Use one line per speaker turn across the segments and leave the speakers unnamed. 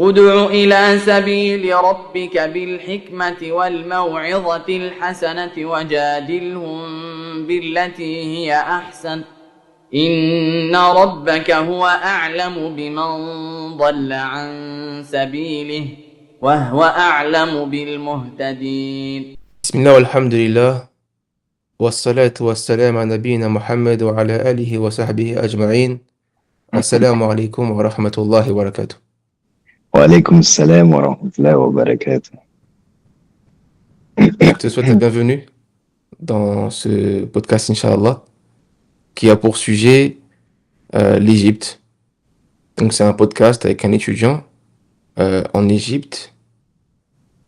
ادع إلى سبيل ربك بالحكمة والموعظة الحسنة وجادلهم بالتي هي أحسن إن ربك هو أعلم بمن ضل عن سبيله وهو أعلم بالمهتدين.
بسم الله والحمد لله والصلاة والسلام على نبينا محمد وعلى آله وصحبه أجمعين. السلام عليكم ورحمة الله وبركاته.
وعليكم السلام ورحمة الله وبركاته.
Je te souhaite la bienvenue dans ce podcast, Inch'Allah, qui a pour sujet l'Égypte. Donc c'est un podcast avec un étudiant en Égypte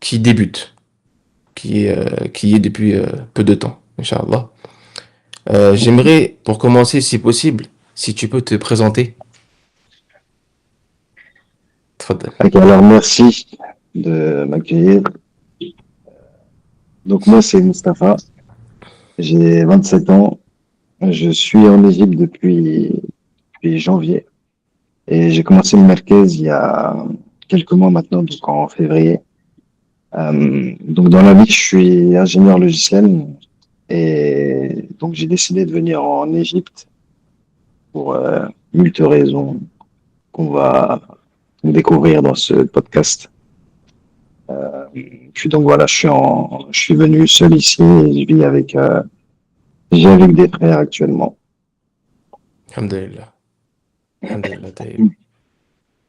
qui débute, qui est depuis peu de temps, Inch'Allah. J'aimerais, pour commencer, si possible, si tu peux te présenter. Tfadal.
Ok, alors merci de m'accueillir. Donc moi c'est Mustapha, j'ai 27 ans, je suis en Égypte depuis janvier et j'ai commencé le Merkez il y a quelques mois maintenant, donc en février. Donc dans la vie je suis ingénieur logiciel et donc j'ai décidé de venir en Égypte pour multiples raisons qu'on va découvrir dans ce podcast. Puis donc voilà, je suis venu seul ici et j'ai avec des frères actuellement.
Alhamdulillah. Alhamdulillah, taïb.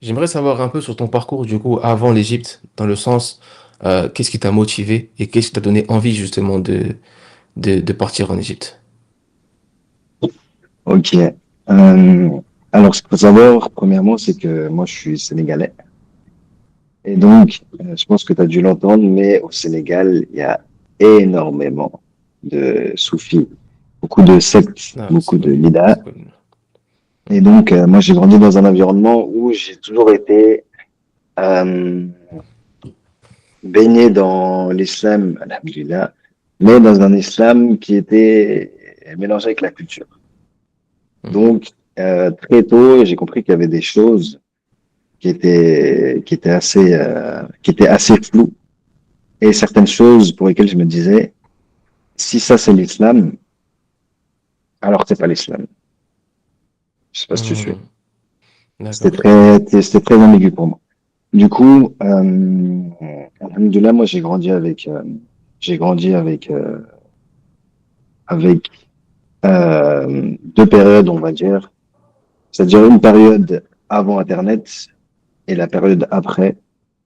J'aimerais savoir un peu sur ton parcours du coup avant l'Égypte, dans le sens qu'est-ce qui t'a motivé et qu'est-ce qui t'a donné envie justement de partir en Égypte.
Ok. Alors ce qu'il faut savoir, premièrement, c'est que moi je suis sénégalais. Et donc, je pense que tu as dû l'entendre, mais au Sénégal, il y a énormément de soufis, beaucoup de sectes,
Ah,
beaucoup
c'est
de
connu,
lidas.
c'est connu.
Et donc, moi, j'ai grandi dans un environnement où j'ai toujours été euh, baigné dans l'islam, alhamdulillah, mais dans un islam qui était mélangé avec la culture.
Mhm.
Donc, très tôt, j'ai compris qu'il y avait des choses qui étaient assez floues et certaines choses pour lesquelles je me disais, si ça c'est l'islam, alors c'est pas l'islam. Je sais pas si tu suis.
Mhm. D'accord.
C'était très ambigu pour moi. Du coup, alhamdoulilah, moi j'ai grandi avec deux périodes, on va dire. C'est-à-dire une période avant Internet et la période après.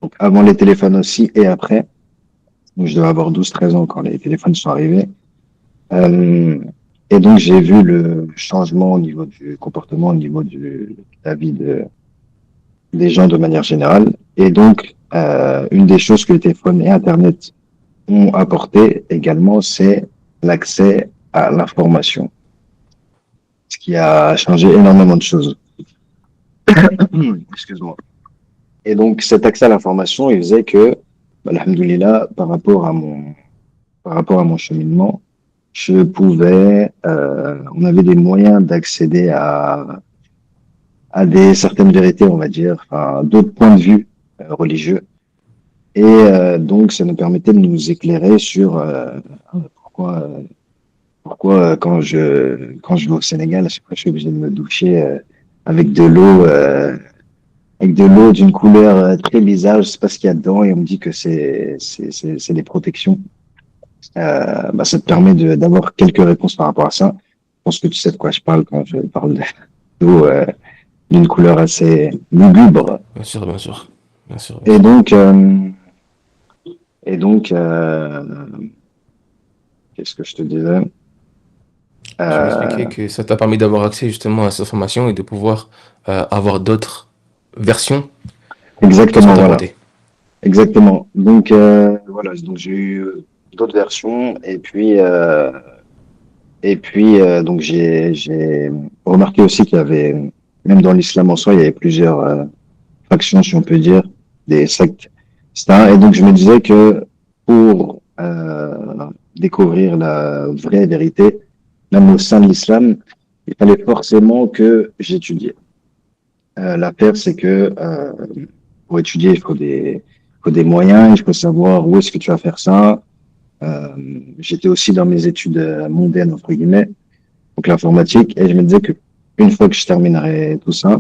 Donc avant les téléphones aussi et après. Donc je devais avoir 12-13 ans quand les téléphones sont arrivés. Euh, et donc j'ai vu le changement au niveau du comportement, au niveau de la vie des gens de manière générale. Et donc, une des choses que les téléphones et Internet ont apporté également, c'est l'accès à l'information, ce qui a changé énormément de choses. Excuse-moi. Et donc, cet accès à l'information, il faisait que, alhamdoulilah, par rapport à mon cheminement, on avait des moyens d'accéder à des certaines vérités, on va dire, enfin, d'autres points de vue religieux. Et donc, ça nous permettait de nous éclairer sur pourquoi, quand je vais au Sénégal, à chaque fois, je suis obligé de me doucher avec de l'eau d'une couleur très bizarre. Je sais pas ce qu'il y a dedans, et on me dit que c'est des protections. Ça te permet d'avoir quelques réponses par rapport à ça. Je pense que tu sais de quoi je parle quand je parle d'eau d'une couleur assez lugubre.
Bien sûr, bien sûr. Bien sûr, bien
Et
sûr.
donc, et donc, qu'est-ce que je te disais?
Tu m'expliquais
Euh,
que ça t'a permis d'avoir accès justement à cette information et de pouvoir avoir d'autres versions que ce qu'on
Exactement,
t'a
voilà.
conté.
Exactement. Donc, voilà. Donc, j'ai eu d'autres versions et puis, donc j'ai remarqué aussi qu'il y avait, même dans l'islam en soi, il y avait plusieurs factions, si on peut dire, des sectes, etc. Et donc, je me disais que pour découvrir la vraie vérité, même au sein de l'islam, il fallait forcément que j'étudie. L'affaire, c'est que pour étudier, il faut des moyens, il faut savoir où est-ce que tu vas faire ça. J'étais aussi dans mes études mondaines, entre guillemets, donc l'informatique, et je me disais que une fois que je terminerais tout ça,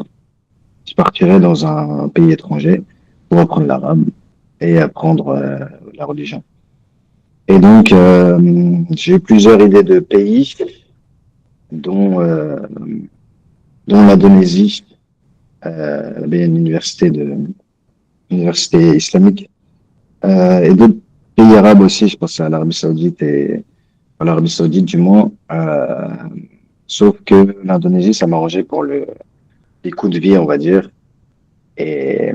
je partirais dans un pays étranger pour apprendre l'arabe et apprendre la religion. Et donc, j'ai eu plusieurs idées de pays, dont, l'Indonésie. Il y a une université islamique, et d'autres pays arabes aussi, je pense à l'Arabie Saoudite et à l'Arabie Saoudite du moins. Sauf que l'Indonésie, ça m'arrangeait pour les coûts de vie, on va dire. Et,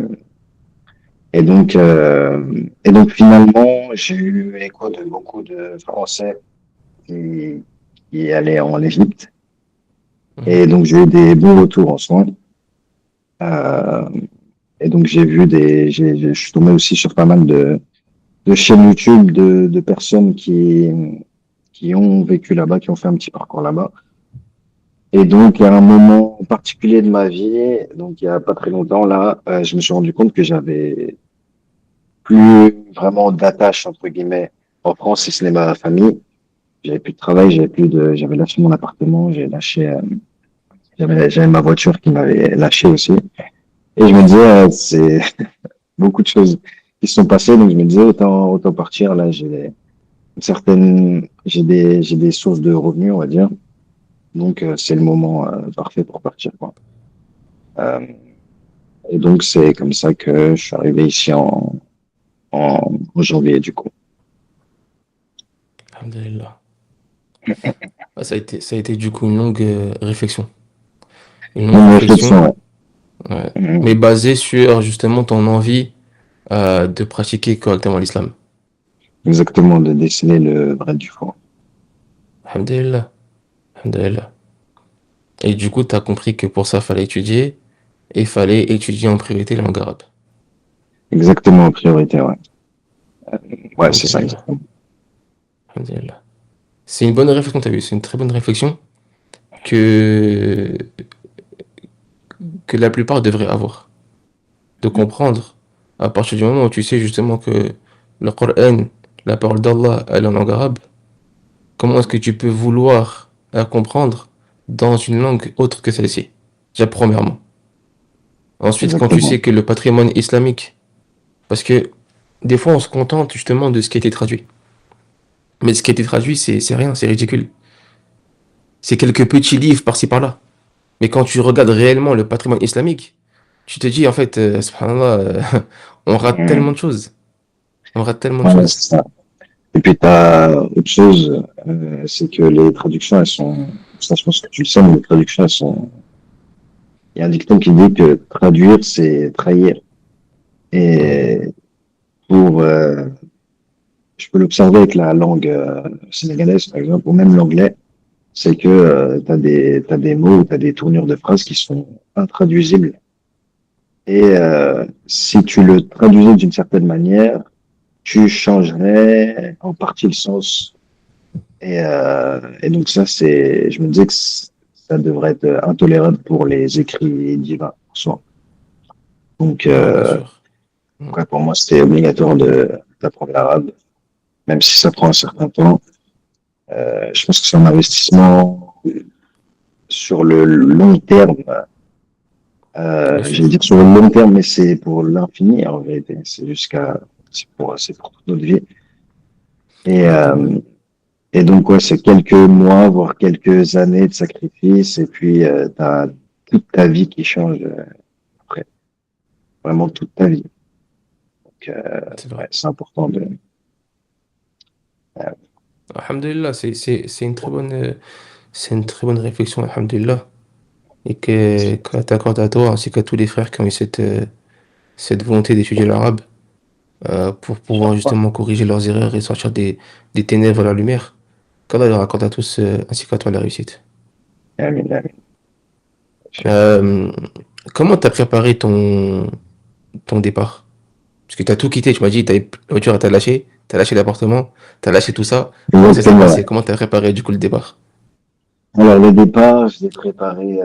et donc finalement, j'ai eu écho de beaucoup de Français qui, qui allaient en Égypte.
Mhm.
Et donc j'ai eu des bons retours en soins. Euh, et donc je suis tombé aussi sur pas mal de chaînes YouTube de personnes qui ont vécu là-bas, qui ont fait un petit parcours là-bas. Et donc, à un moment particulier de ma vie, donc il y a pas très longtemps, là, je me suis rendu compte que j'avais plus vraiment d'attache, entre guillemets, en France, si ce n'est ma famille. J'avais plus de travail, j'avais lâché mon appartement, j'avais ma voiture qui m'avait lâché aussi. Et je me disais, c'est beaucoup de choses qui se sont passées, donc je me disais, autant partir, là, j'ai des sources de revenus, on va dire. Donc, c'est le moment parfait pour partir, quoi. Euh, et donc, c'est comme ça que je suis arrivé ici en janvier, du coup.
Alhamdulillah. Ah, ça a été du coup une longue réflexion. Une longue
Une
réflexion,
réflexion,
ouais.
ouais.
Mais basée sur justement ton envie de pratiquer correctement l'islam.
Exactement, de déceler le vrai du faux.
Alhamdulillah. Alhamdulillah. Et du coup, tu as compris que pour ça, fallait étudier et fallait étudier en priorité la langue arabe.
Exactement, en priorité, ouais. Ouais, c'est ça,
Alhamdulillah.
exactement.
Alhamdulillah. C'est une bonne réflexion, t'as vu, c'est une très bonne réflexion que, que la plupart devraient avoir. De comprendre, à partir du moment où tu sais justement que le Coran, la parole d'Allah, elle est en langue arabe, comment est-ce que tu peux vouloir la comprendre dans une langue autre que celle-ci? Déjà, premièrement. Ensuite, quand tu sais
Exactement.
que le patrimoine islamique, parce que des fois on se contente justement de ce qui a été traduit. Mais ce qui a été traduit, c'est rien, c'est ridicule. C'est quelques petits livres par-ci par-là. Mais quand tu regardes réellement le patrimoine islamique, tu te dis en fait, subhanallah, on rate tellement
Mhm.
de choses. On rate tellement de
Ouais,
choses.
c'est ça. Et puis, tu as autre chose, c'est que les traductions, elles sont, ça, je pense que tu le sais, mais les traductions, elles sont, il y a un dicton qui dit que traduire, c'est trahir.
Mhm.
Et pour, je peux l'observer avec la langue sénégalaise, par exemple, ou même l'anglais, c'est que t'as des mots, t'as des tournures de phrases qui sont intraduisibles. Et si tu le traduisais d'une certaine manière, tu changerais en partie le sens. Et donc ça, je me disais que ça devrait être intolérable pour les écrits divins en soi. Donc,
Ouais, bien sûr. Mhm.
ouais, pour moi, c'était obligatoire d'apprendre l'arabe, même si ça prend un certain temps. Je pense que c'est un investissement sur le long terme.
Bien
Je vais
sûr.
dire sur le long terme, mais c'est pour l'infini en vérité. C'est pour toute notre vie. Et,
Exactement.
et donc, ouais, c'est quelques mois, voire quelques années de sacrifice, et puis t'as toute ta vie qui change après. Vraiment toute ta vie. Donc,
C'est vrai.
ouais, c'est important de.
Alhamdulillah, c'est une très bonne réflexion, alhamdulillah. Et que t'accorde à toi ainsi qu'à tous les frères qui ont eu cette volonté d'étudier l'arabe pour pouvoir justement corriger leurs erreurs et sortir des ténèbres à la lumière. Qu'Allah leur accorde à tous ainsi qu'à toi la réussite.
Amin, amin.
Euh, Comment t'as préparé ton départ? Parce que t'as tout quitté, tu m'as dit, la voiture t'as lâché l'appartement, t'as lâché tout ça. Comment ça s'est
Exactement,
passé?
ouais.
Comment t'as préparé du coup le départ?
Alors, le départ, je l'ai préparé,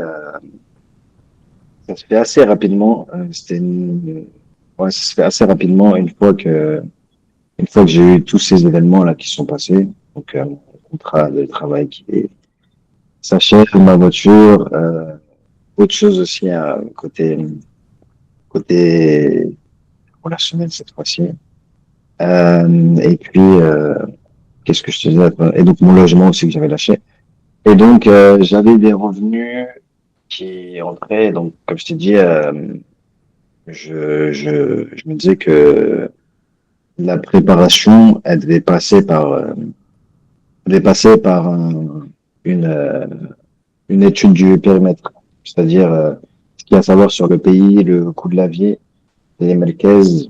ça se fait assez rapidement. ouais, ça se fait assez rapidement une fois que j'ai eu tous ces événements là qui sont passés. Donc, mon contrat de travail qui s'achève, ma voiture, autre chose aussi, côté relationnel cette fois-ci. Et puis, qu'est-ce que je te disais? Et donc, mon logement aussi que j'avais lâché. Et donc, j'avais des revenus qui entraient. Donc, comme je t'ai dit, je me disais que la préparation, elle devait passer par une étude du périmètre. C'est-à-dire, ce qu'il y a à savoir sur le pays, le coût de la vie, les marquaises,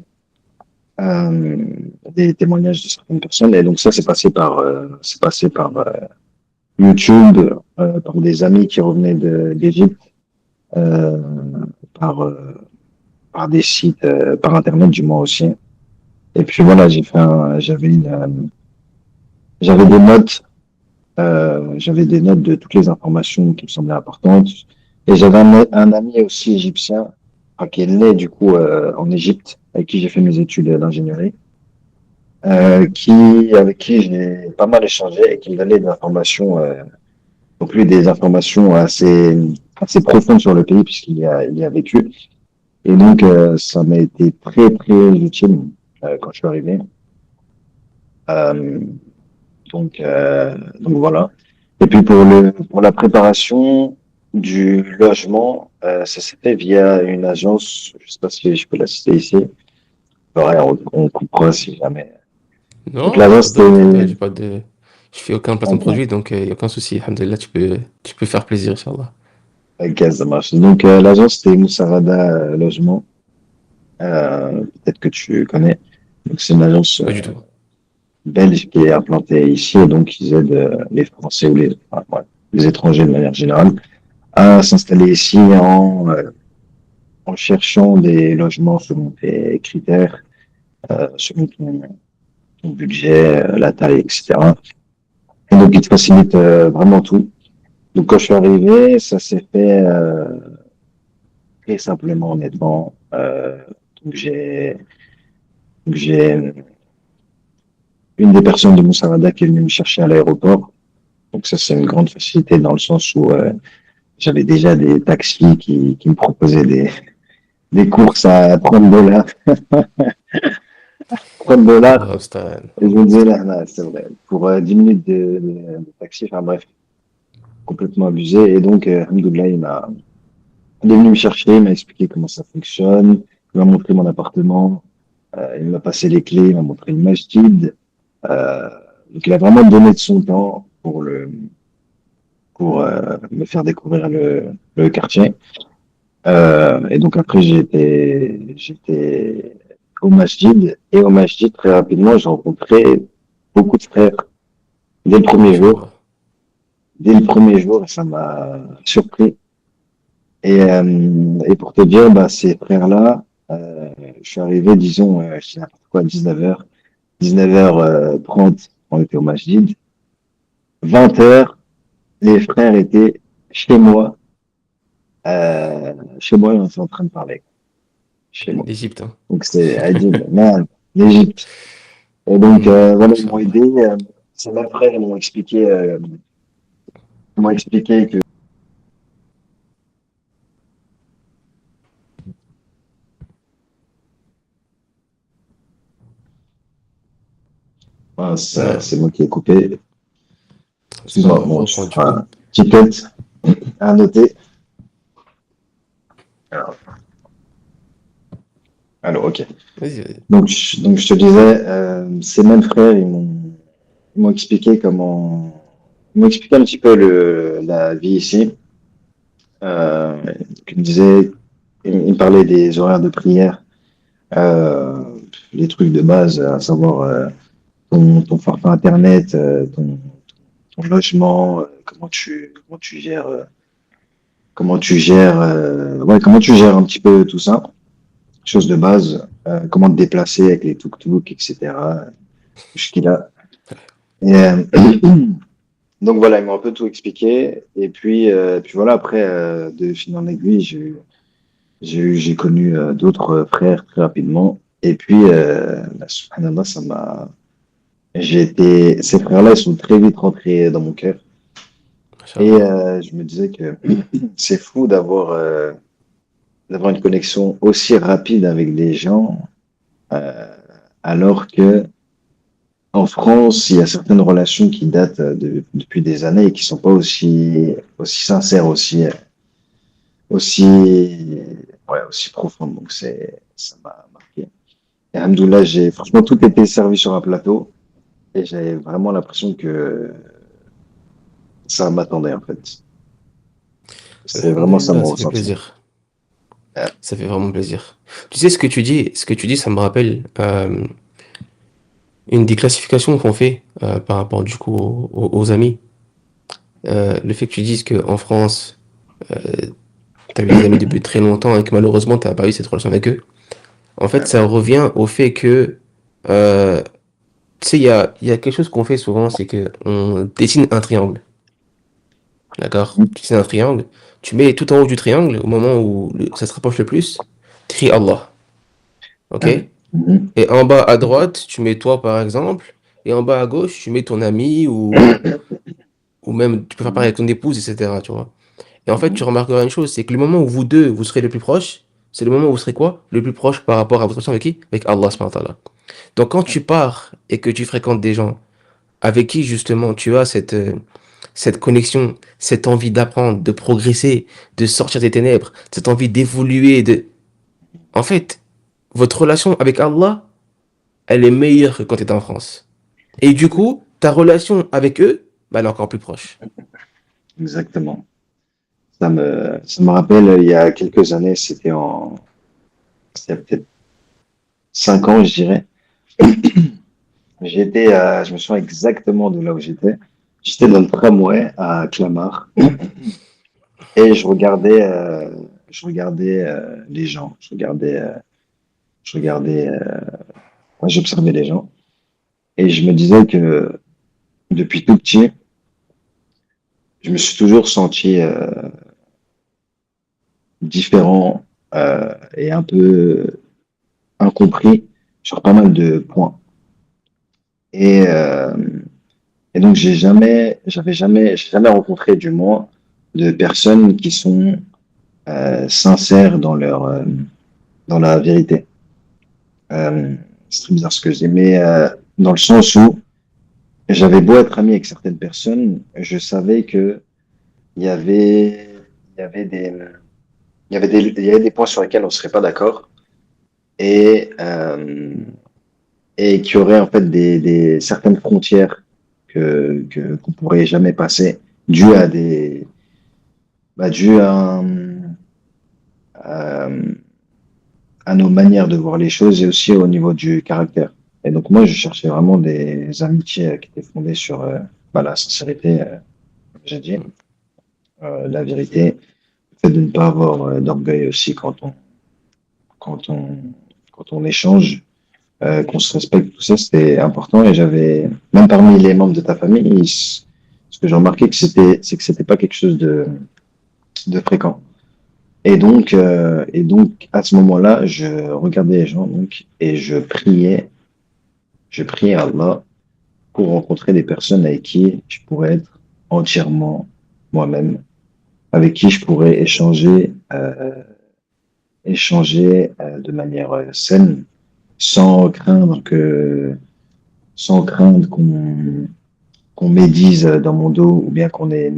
euh, des témoignages de certaines personnes. Et donc, ça, c'est passé par YouTube, par des amis qui revenaient d'Égypte, euh, par, euh, par des sites, par Internet du moins aussi. Et puis voilà, j'avais j'avais des notes de toutes les informations qui me semblaient importantes. Et j'avais un ami aussi égyptien, enfin, qui est né du coup en Égypte, avec qui j'ai fait mes études d'ingénierie, avec qui j'ai pas mal échangé et qui me donnait des informations, donc lui des informations assez profondes sur le pays il y a vécu. Et donc ça m'a été très très utile quand je suis arrivé. Euh, donc voilà. Et puis pour la préparation du logement, ça s'est fait via une agence, je sais pas si je peux la citer ici. Ouais, on coupera si jamais. Donc
Non,
l'agence
تفضل,
c'était
j'ai pas de... Je fais aucun placement de
ok,
produit, donc il n'y a aucun souci. Alhamdulillah, tu peux faire plaisir, Inch'Allah.
ok, ça marche. Donc l'agence c'était Moussarada Logement. Peut-être que tu connais. Donc c'est une agence
Pas du tout.
belge qui est implantée ici et donc ils aident les Français ou enfin, ouais, les étrangers de manière générale à s'installer ici en cherchant des logements selon tes critères, selon ton budget, la taille, etc. Et donc, ils te facilitent vraiment tout. Donc, quand je suis arrivé, ça s'est fait très simplement, honnêtement. Donc, j'ai une des personnes de Moussarada qui est venue me chercher à l'aéroport. Donc, ça, c'est une grande facilité dans le sens où j'avais déjà des taxis qui me proposaient des courses à 30 dollars. 30 dollars.
Allah musta'an.
Et je
Allah
me disais,
musta'an.
là, c'est vrai. Pour 10 minutes de taxi, enfin bref, complètement abusé. Et donc, Alhamdoulilah, il est venu me chercher, il m'a expliqué comment ça fonctionne, il m'a montré mon appartement, il m'a passé les clés, il m'a montré une masjid. Euh, donc, il a vraiment donné de son temps pour me faire découvrir le quartier. Et donc, après, j'étais au masjid. Et au masjid, très rapidement, j'ai rencontré beaucoup de frères dès le premier jour.
Inch'Allah.
Dès le premier jour, ça m'a surpris. Et pour te dire, bah, ces frères-là, je suis arrivé, disons, je sais n'importe quoi, 19h, 19h30, on était au Masjid. 20h, les frères étaient chez moi, et on était en train de parler, chez moi.
L'Égypte, hein.
Donc c'est Adil, man, l'Égypte. Et donc, voilà, ils m'ont
Inch'Allah.
aidé. Ces mêmes frères, ils m'ont expliqué que
Non,
c'est moi qui ai coupé.
c'est pas
Excuse-moi,
grave,
bon,
reprends du coup.
enfin, petit cut à noter. Alors, ok.
Vas-y, vas-y.
Donc je te disais, ces mêmes frères, ils m'ont expliqué ils m'ont expliqué un petit peu la vie ici. Euh, ils me disaient, ils me parlaient des horaires de prière, euh, les trucs de base, à savoir ton forfait internet, ton logement, comment tu gères un petit peu tout ça, chose de base, comment te déplacer avec les tuk-tuk, etc. Jusqu'il a. Et, donc voilà, ils m'ont un peu tout expliqué. Et puis voilà, après, de fil en aiguille, j'ai connu d'autres frères très rapidement. Et puis, subhanallah, ces frères-là, ils sont très vite rentrés dans mon cœur. Et
Inch'Allah.
je me disais que c'est fou d'avoir une connexion aussi rapide avec des gens, euh, alors que en France, il y a certaines relations qui datent depuis des années et qui sont pas aussi sincères, aussi, aussi profondes. Donc ça m'a marqué. Et alhamdoulilah, franchement, tout était servi sur un plateau et j'avais vraiment l'impression que ça m'attendait, en fait. C'est vraiment ça
Alhamdulillah,
mon
ça fait
ressenti.
plaisir.
Euh,
Ça fait vraiment plaisir. Tu sais ce que tu dis, ça me rappelle une des classifications qu'on fait par rapport du coup aux amis. Le fait que tu dises que en France, euh, tu as eu des amis depuis très longtemps et que malheureusement tu n'as pas eu cette relation avec eux. En fait, ça revient au fait que euh, tu sais, il y a quelque chose qu'on fait souvent, c'est que on dessine un triangle. D'accord? Tu dessines un triangle, tu mets tout en haut du triangle, au moment où ça se rapproche le plus, tu écris Allah. Ok?
mhm.
Et en bas à droite, tu mets toi par exemple, et en bas à gauche, tu mets ton ami ou même tu peux faire pareil avec ton épouse, etc. Tu vois? Et en fait, tu
Mhm.
remarqueras une chose, c'est que le moment où vous deux, vous serez les plus proches, c'est le moment où vous serez quoi? Le plus proche par rapport à votre relation avec qui? Avec Allah subhanahu wa ta'ala. Donc quand tu pars et que tu fréquentes des gens avec qui justement tu as cette connexion, cette envie d'apprendre, de progresser, de sortir des ténèbres, cette envie d'évoluer, En fait, votre relation avec Allah, elle est meilleure que quand tu étais en France. Et du coup, ta relation avec eux, bah, elle est encore plus proche.
Exactement. Ça me rappelle, il y a quelques années, c'était peut-être 5 ans, je dirais. Je me souviens exactement de là où j'étais. J'étais dans le tramway à Clamart et je regardais les gens. J'observais les gens et je me disais que depuis tout petit, je me suis toujours senti différent et un peu incompris sur pas mal de points. Et, euh, et donc, j'ai jamais rencontré, du moins, de personnes qui sont sincères dans la vérité. C'est très bizarre ce que je dis, mais dans le sens où j'avais beau être ami avec certaines personnes, je savais que il y avait, il y avait des, il y avait des points sur lesquels on serait pas d'accord et et qu'il y aurait en fait certaines frontières qu'on pourrait jamais passer dû dû à, à nos manières de voir les choses et aussi au niveau du caractère. Et donc moi, je cherchais vraiment des amitiés qui étaient fondées sur la sincérité, comme j'ai dit, la vérité, le fait de ne pas avoir d'orgueil aussi quand on, quand on échange, qu'on se respecte, tout ça, c'était important. Et même parmi les membres de ta famille, ce que j'ai remarqué, c'est que c'était pas quelque chose de fréquent. Et donc, à ce moment-là, je regardais les gens donc, et je priais à Allah pour rencontrer des personnes avec qui je pourrais être entièrement moi-même, avec qui je pourrais échanger de manière saine, sans craindre qu'on médise dans mon dos ou bien qu'on ait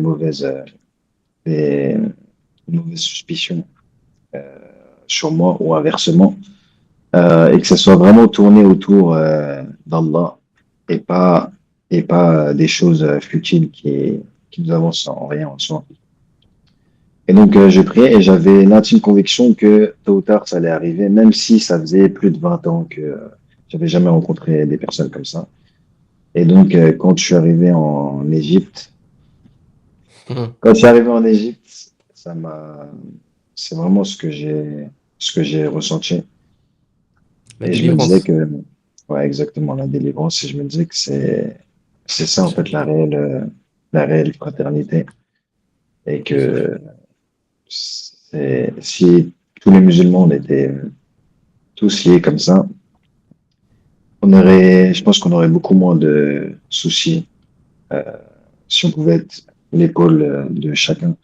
des- une mauvaise suspicion sur moi ou inversement. Et que ça soit vraiment tourné autour d'Allah et pas, et pas des choses futiles qui nous avancent en rien en soi. Et donc, je priais et j'avais l'intime conviction que tôt ou tard, ça allait arriver, même si ça faisait plus de 20 ans que j'avais jamais rencontré des personnes comme ça. Et donc,
Mhm.
quand je suis arrivé en Égypte, c'est vraiment ce que j'ai ressenti.
La
Et je me disais
délivrance.
que, ouais, exactement, la délivrance, et je me disais que c'est ça, en fait,
Inch'Allah.
la réelle fraternité. Et
Bien sûr.
que si tous les musulmans, on était tous liés comme ça, je pense qu'on aurait beaucoup moins de soucis euh, si on pouvait être l'épaule de chacun,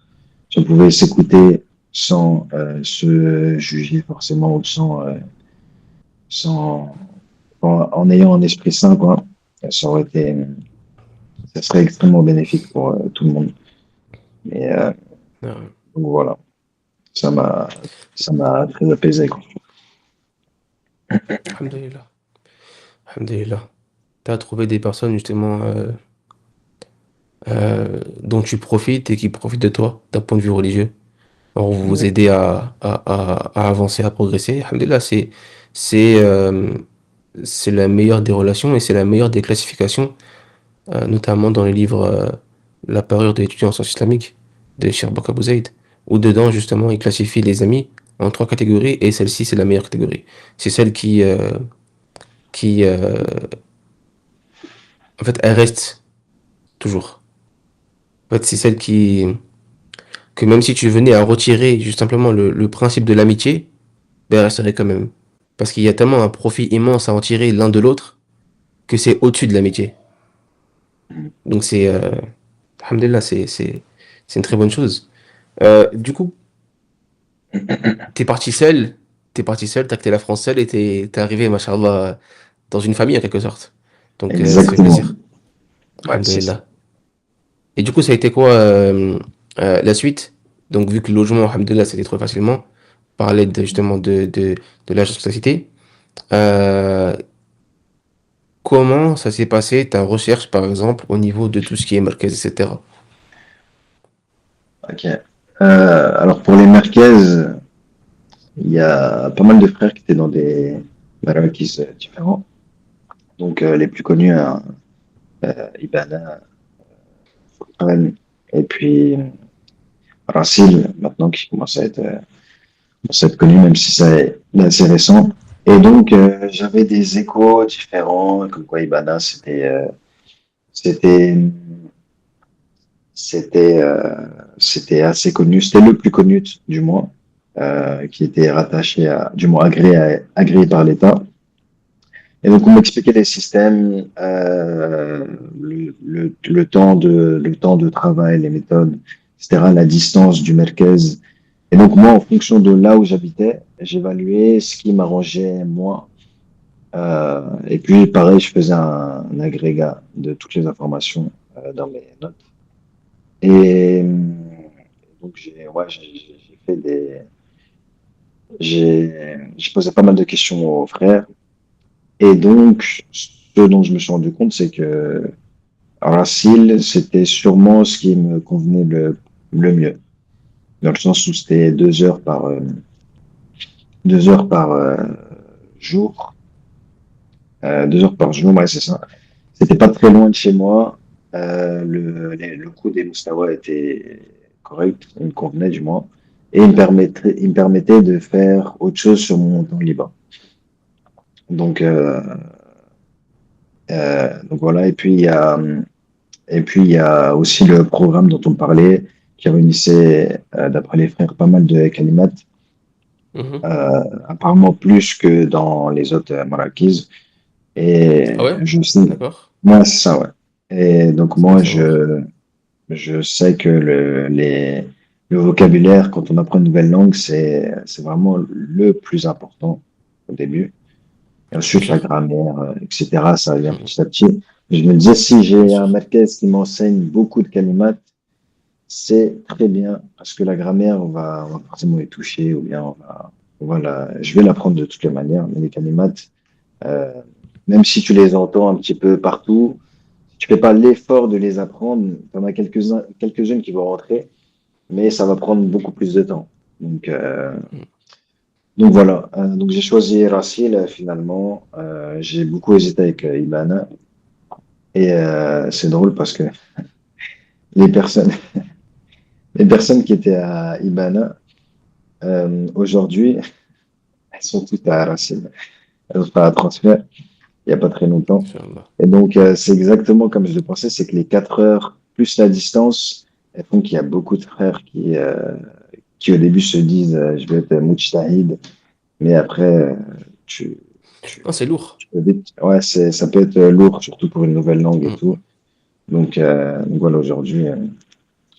si on pouvait s'écouter sans se juger forcément ou sans en ayant un esprit sain, quoi. Ça aurait été, ça serait extrêmement bénéfique pour tout le monde. Mais
Ouais.
donc voilà, ça m'a, ça m'a très apaisé, quoi.
Alhamdulillah. Alhamdulillah. Tu as trouvé des personnes justement dont tu profites et qui profitent de toi d'un point de vue religieux. Alors vous vous aidez à avancer, à progresser. Alhamdulillah, c'est, euh, c'est la meilleure des relations et c'est la meilleure des classifications, notamment dans les livres La parure de l'étudiant en sciences islamiques de Cheikh Bakr Abou Zaid, où dedans, justement, il classifie les amis en trois catégories et celle-ci, c'est la meilleure catégorie. C'est celle qui en fait, elle reste toujours. En fait, c'est celle que même si tu venais à retirer juste simplement le principe de l'amitié, ben, elle resterait quand même. Parce qu'il y a tellement un profit immense à en tirer l'un de l'autre que c'est au-dessus de l'amitié. Donc alhamdulillah, c'est une très bonne chose. Du coup, t'es parti seul, t'as quitté la France seule et t'es arrivé, machallah, dans une famille en quelque sorte. Donc ça fait
Exactement.
plaisir.
Ouais, c'est ça.
Alhamdulillah. Et du coup, ça a été quoi la suite? Donc vu que le logement, alhamdulillah, c'était trop facilement, par l'aide justement de l'agence que t'as cité, euh, comment ça s'est passé ta recherche par exemple au niveau de tout ce qui est Marquez, etc.
Ok. Alors pour les Marquez, il y a pas mal de frères qui étaient dans des Marrakech différents. Donc les plus connus, hein, Ibana, Furqan, et puis Rassil, maintenant qui commence à être connu, même si c'est assez récent. Et donc j'avais des échos différents, comme quoi Ibana, c'était, c'était, euh, c'était assez connu, c'était le plus connu du moins, qui était rattaché à, du moins agréé par l'État. Et donc, on m'expliquait les systèmes, le temps de travail, les méthodes, etc., la distance du Merkez. Et donc, moi, en fonction de là où j'habitais, j'évaluais ce qui m'arrangeait moi. Et puis, pareil, je faisais un agrégat de toutes les informations dans mes notes. Et donc, j'ai fait j'ai posé pas mal de questions aux frères. Et donc, ce dont je me suis rendu compte, c'est que Racine, c'était sûrement ce qui me convenait le mieux. Dans le sens où c'était 2 heures 2 heures par jour. 2 heures par jour, ouais, c'est ça. C'était pas très loin de chez moi. Le coût des Moustawa était correct, il me convenait du moins. Et il me permettait de faire autre chose sur mon temps libre. Donc, donc voilà. Et puis, il y a aussi le programme dont on parlait, qui réunissait, d'après les frères, pas mal de kalimat,
Mhm.
apparemment plus que dans les autres Marrakech. Et
Ah ouais?
je sais,
D'accord.
moi, c'est ça, ouais. Et donc,
C'est bon à
moi,
savoir.
je sais que le vocabulaire, quand on apprend une nouvelle langue, c'est vraiment le plus important au début. Et
Bien
ensuite, la
sûr.
grammaire, etc., ça vient
Mhm.
petit à petit. Je me disais, si
Bien
j'ai un
sûr.
maître qui m'enseigne beaucoup de kalimat, c'est très bien parce que la grammaire, on va forcément y toucher ou bien je vais l'apprendre de toutes les manières. Mais les kalimat, euh, même si tu les entends un petit peu partout, si tu fais pas l'effort de les apprendre, il y en a quelques-unes qui vont rentrer, mais ça va prendre beaucoup plus de temps. Donc, euh,
Mhm.
donc voilà. Donc j'ai choisi Racine finalement. J'ai beaucoup hésité avec Ibana. Et c'est drôle parce que les personnes, les personnes qui étaient à Ibana, aujourd'hui, elles sont toutes à Racine. Elles ont fait un transfert il n'y a pas très longtemps.
Inch'Allah.
Et donc, c'est exactement comme je le pensais, c'est que les 4 heures plus la distance, elles font qu'il y a beaucoup de frères qui au début se disent je vais être mujtahid, mais après, tu, tu,
Non, c'est lourd.
tu peux vite, ouais, ça peut être lourd, surtout pour une nouvelle langue et
Mm.
tout. Donc voilà, aujourd'hui,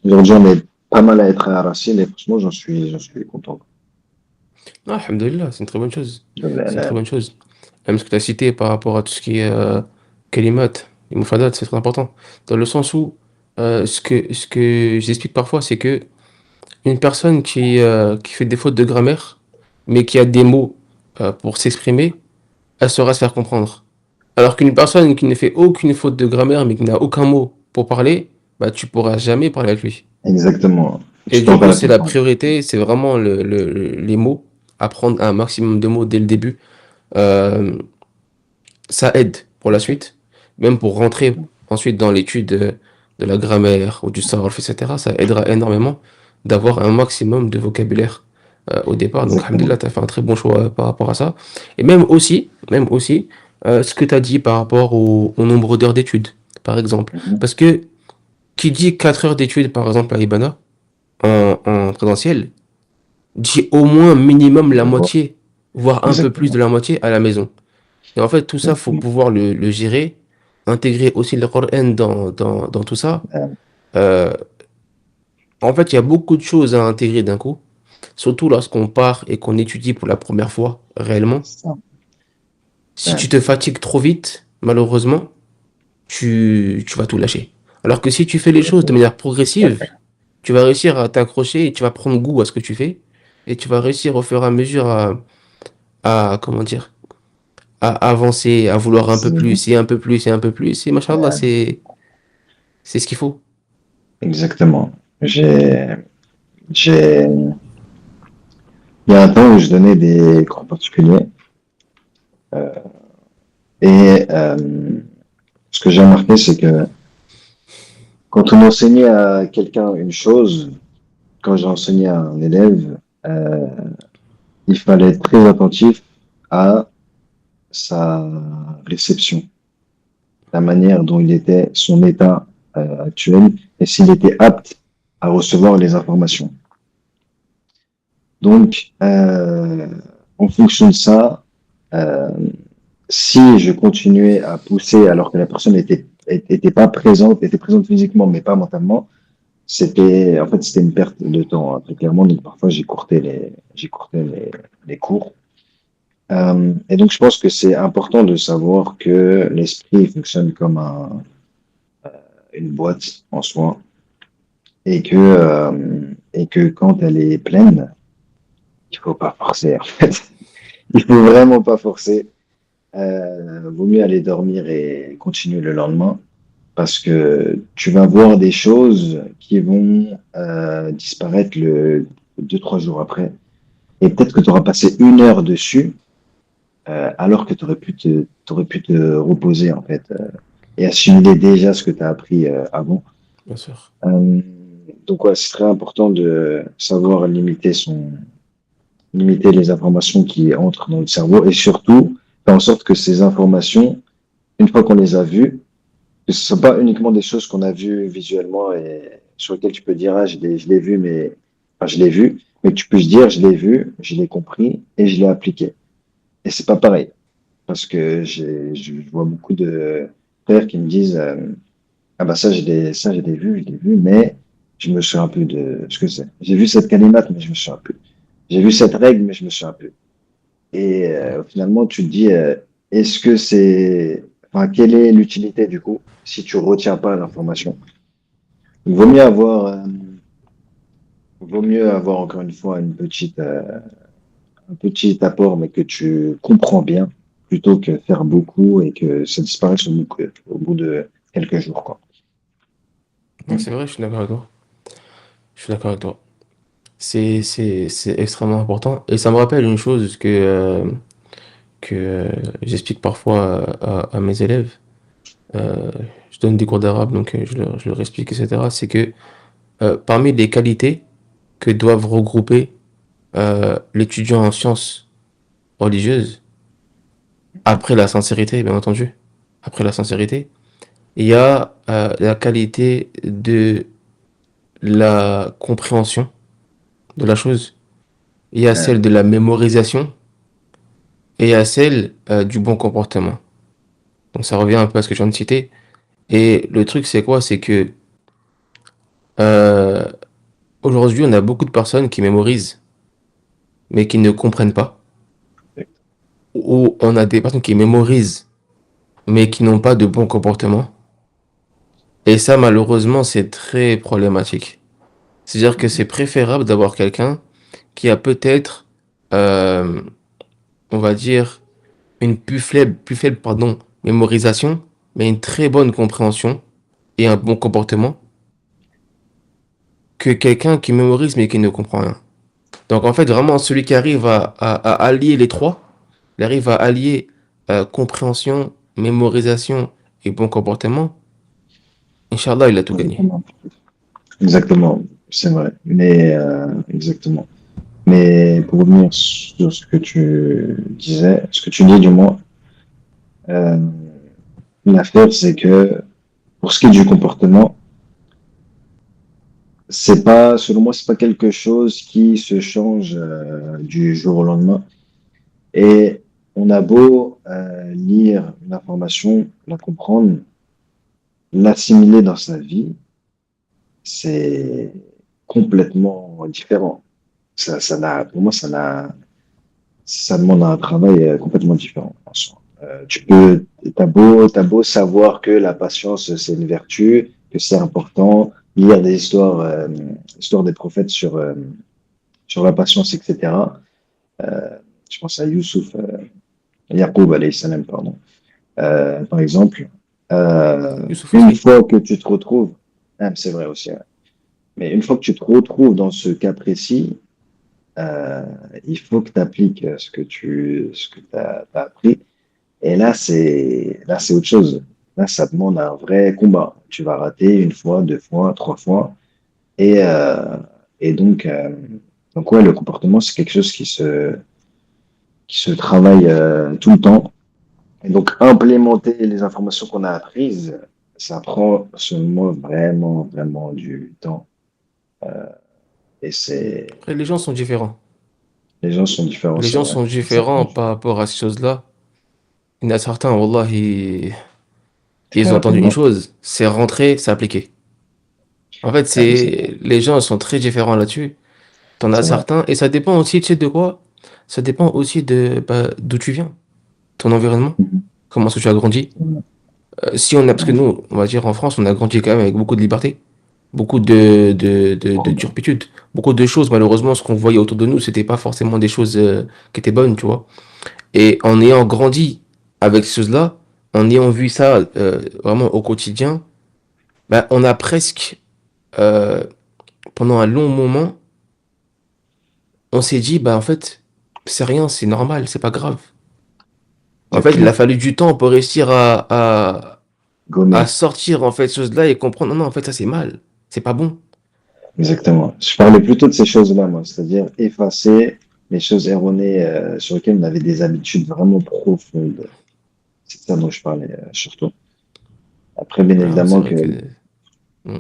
on est pas mal à être à Racine et franchement, j'en suis content.
Ah, alhamdoulilah, c'est une très bonne chose. C'est une très
Là,
bonne chose. Même ce que tu as cité par rapport à tout ce qui est kalimat et mufadat, c'est très important. Dans le sens où ce que j'explique parfois, c'est que une personne qui fait des fautes de grammaire, mais qui a des mots pour s'exprimer, elle saura se faire comprendre. Alors qu'une personne qui ne fait aucune faute de grammaire, mais qui n'a aucun mot pour parler, bah, tu pourras jamais parler avec lui.
exactement.
Et
Tu
du
peux pas
coup,
la
c'est la
comprendre.
priorité, c'est vraiment les mots, apprendre un maximum de mots dès le début. Euh, Ça aide pour la suite, même pour rentrer ensuite dans l'étude de la grammaire ou du sarf, etc. Ça aidera énormément d'avoir un maximum de vocabulaire au départ. Donc,
Exactement.
alhamdoulilah, tu as fait un très bon choix par rapport à ça. Et même aussi ce que tu as dit par rapport au nombre d'heures d'études, par exemple.
Mhm.
Parce que qui dit 4 heures d'études, par exemple, à Ibana, en présentiel, dit au moins minimum la
D'accord.
moitié, voire un peu plus de
Exactement.
la moitié à la maison. Et en fait, tout ça, faut
Exactement.
pouvoir le gérer, intégrer aussi le Coran dans tout ça.
Euh,
Euh, En fait, il y a beaucoup de choses à intégrer d'un coup, surtout lorsqu'on part et qu'on étudie pour la première fois réellement.
c'est ça.
Si
Euh,
tu te fatigues trop vite, malheureusement, tu vas tout lâcher. Alors que si tu fais les choses de manière progressive, tu vas réussir à t'accrocher et tu vas prendre goût à ce que tu fais. Et tu vas réussir au fur et à mesure comment dire, à avancer, à vouloir un peu
c'est-
plus, et un peu plus, et un peu plus. Et machallah,
euh,
c'est ce qu'il faut.
exactement. J'ai, il y a un temps où je donnais des cours particuliers et ce que j'ai remarqué, c'est que quand on enseignait à quelqu'un une chose, quand j'ai enseigné à un élève, euh, il fallait être très attentif à sa réception, la manière dont il était, son état actuel, et s'il était apte à recevoir les informations. Donc, en fonction de ça, euh, si je continuais à pousser alors que la personne était pas présente, était présente physiquement mais pas mentalement, c'était une perte de temps, hein, très clairement. Donc parfois j'ai courté les cours. Et donc je pense que c'est important de savoir que l'esprit fonctionne comme une boîte en soi et que quand elle est pleine, il faut pas forcer en fait. Il faut vraiment pas forcer. Vaut mieux aller dormir et continuer le lendemain parce que tu vas voir des choses qui vont disparaître 2, 3 jours après. Et peut-être que tu auras passé 1 heure dessus alors que t'aurais pu te reposer en fait et assimiler déjà ce que tu as appris avant.
Bien sûr.
Euh, donc ouais, c'est très important de savoir limiter les informations qui entrent dans le cerveau et surtout faire en sorte que ces informations, une fois qu'on les a vues, que ce ne soit pas uniquement des choses qu'on a vues visuellement et sur lesquelles tu peux dire, ah, je l'ai vu, mais, enfin, je l'ai vu, mais que tu puisses dire, je l'ai vu, je l'ai compris et je l'ai appliqué. Et c'est pas pareil. Parce que je vois beaucoup de frères qui me disent, ah bah ça, je l'ai vu, mais je me souviens un peu de ce que c'est. J'ai vu cette kalimate, mais je me souviens un peu. J'ai vu cette règle, mais je me souviens un peu. Et finalement, tu te dis, enfin, quelle est l'utilité du coup si tu retiens pas l'information? Il vaut mieux avoir encore une fois un petit apport, mais que tu comprends bien, plutôt que faire beaucoup et que ça disparaisse au bout de quelques jours, quoi.
Non, c'est vrai, je suis d'accord avec toi. Je suis d'accord avec toi. C'est extrêmement important. Et ça me rappelle une chose que j'explique parfois à mes élèves. Euh, je donne des cours d'arabe, donc je leur explique, etc. C'est que parmi les qualités que doivent regrouper l'étudiant en sciences religieuses, après la sincérité, bien entendu, après la sincérité, il y a la qualité de la compréhension de la chose. Il y a
Euh,
celle de la mémorisation et il y a celle du bon comportement. Donc ça revient un peu à ce que je viens de citer. Et le truc, c'est quoi? C'est que euh, aujourd'hui, on a beaucoup de personnes qui mémorisent, mais qui ne comprennent pas. Ou on a des personnes qui mémorisent, mais qui n'ont pas de bon comportement. Et ça, malheureusement, c'est très problématique. C'est-à-dire que c'est préférable d'avoir quelqu'un qui a peut-être, euh, on va dire, une plus faible, pardon, mémorisation, mais une très bonne compréhension et un bon comportement, que quelqu'un qui mémorise mais qui ne comprend rien. Donc en fait, vraiment, celui qui arrive à allier les trois, il arrive à allier compréhension, mémorisation et bon comportement, Inch'Allah, il a tout gagné.
exactement. Exactement, c'est vrai. Mais exactement. Mais pour revenir sur ce que tu disais, ce que tu dis du moins, euh, l'affaire c'est que pour ce qui est du comportement, c'est pas, selon moi, c'est pas quelque chose qui se change du jour au lendemain. Et on a beau lire une information, la comprendre, l'assimiler dans sa vie, c'est complètement différent. Pour moi, ça demande un travail complètement différent en soi. T'as beau savoir que la patience, c'est une vertu, que c'est important, lire des histoires des prophètes sur la patience, etc. Je pense à Youssouf, Yaqub alayhi salam, pardon. Par exemple,
Youssouf
une
aussi.
fois que tu te retrouves, c'est vrai aussi, ouais. Mais une fois que tu te retrouves dans ce cas précis, euh, il faut que tu appliques ce que tu as appris. Et là, c'est autre chose. Là, ça demande un vrai combat. Tu vas rater une fois, deux fois, trois fois. Et, euh, et donc ouais, le comportement, c'est quelque chose qui se travaille tout le temps. Et donc, implémenter les informations qu'on a apprises, ça prend, selon moi, vraiment, vraiment du temps. Et c'est,
Après, les gens sont différents.
les gens sont différents,
Les
c'est
gens
vrai.
sont
Exactement.
différents par rapport à ces choses-là. Il y en a certains, Wallah,
Très
ils ont entendu une
rapidement.
chose, c'est rentrer, c'est appliquer. En fait,
Exactement.
les gens sont très différents là-dessus. T'en as
C'est vrai.
certains, et ça dépend aussi, tu sais de quoi? Ça dépend aussi de d'où tu viens, ton environnement,
Mhm.
comment est-ce que tu as grandi. Si on a, parce que
Ouais.
nous, on va dire en France, on a grandi quand même avec beaucoup de liberté, beaucoup de
Bon, bah,
turpitude, beaucoup de choses. Malheureusement, ce qu'on voyait autour de nous, c'était pas forcément des choses qui étaient bonnes, tu vois. Et en ayant grandi avec ces choses-là, en ayant vu ça vraiment au quotidien, bah, on a presque, euh, pendant un long moment, on s'est dit, bah en fait, c'est rien, c'est normal, c'est pas grave. En fait, il a
exactement.
fallu du temps pour réussir à
Gommer.
sortir en fait ces choses-là et comprendre, non, non, en fait, ça c'est mal, c'est pas bon.
Exactement. Je parlais plutôt de ces choses-là, moi, c'est-à-dire effacer les choses erronées sur lesquelles on avait des habitudes vraiment profondes. C'est ça dont je parlais surtout. Après, bien
Ah, c'est
évidemment
vrai
que
que... Hmm.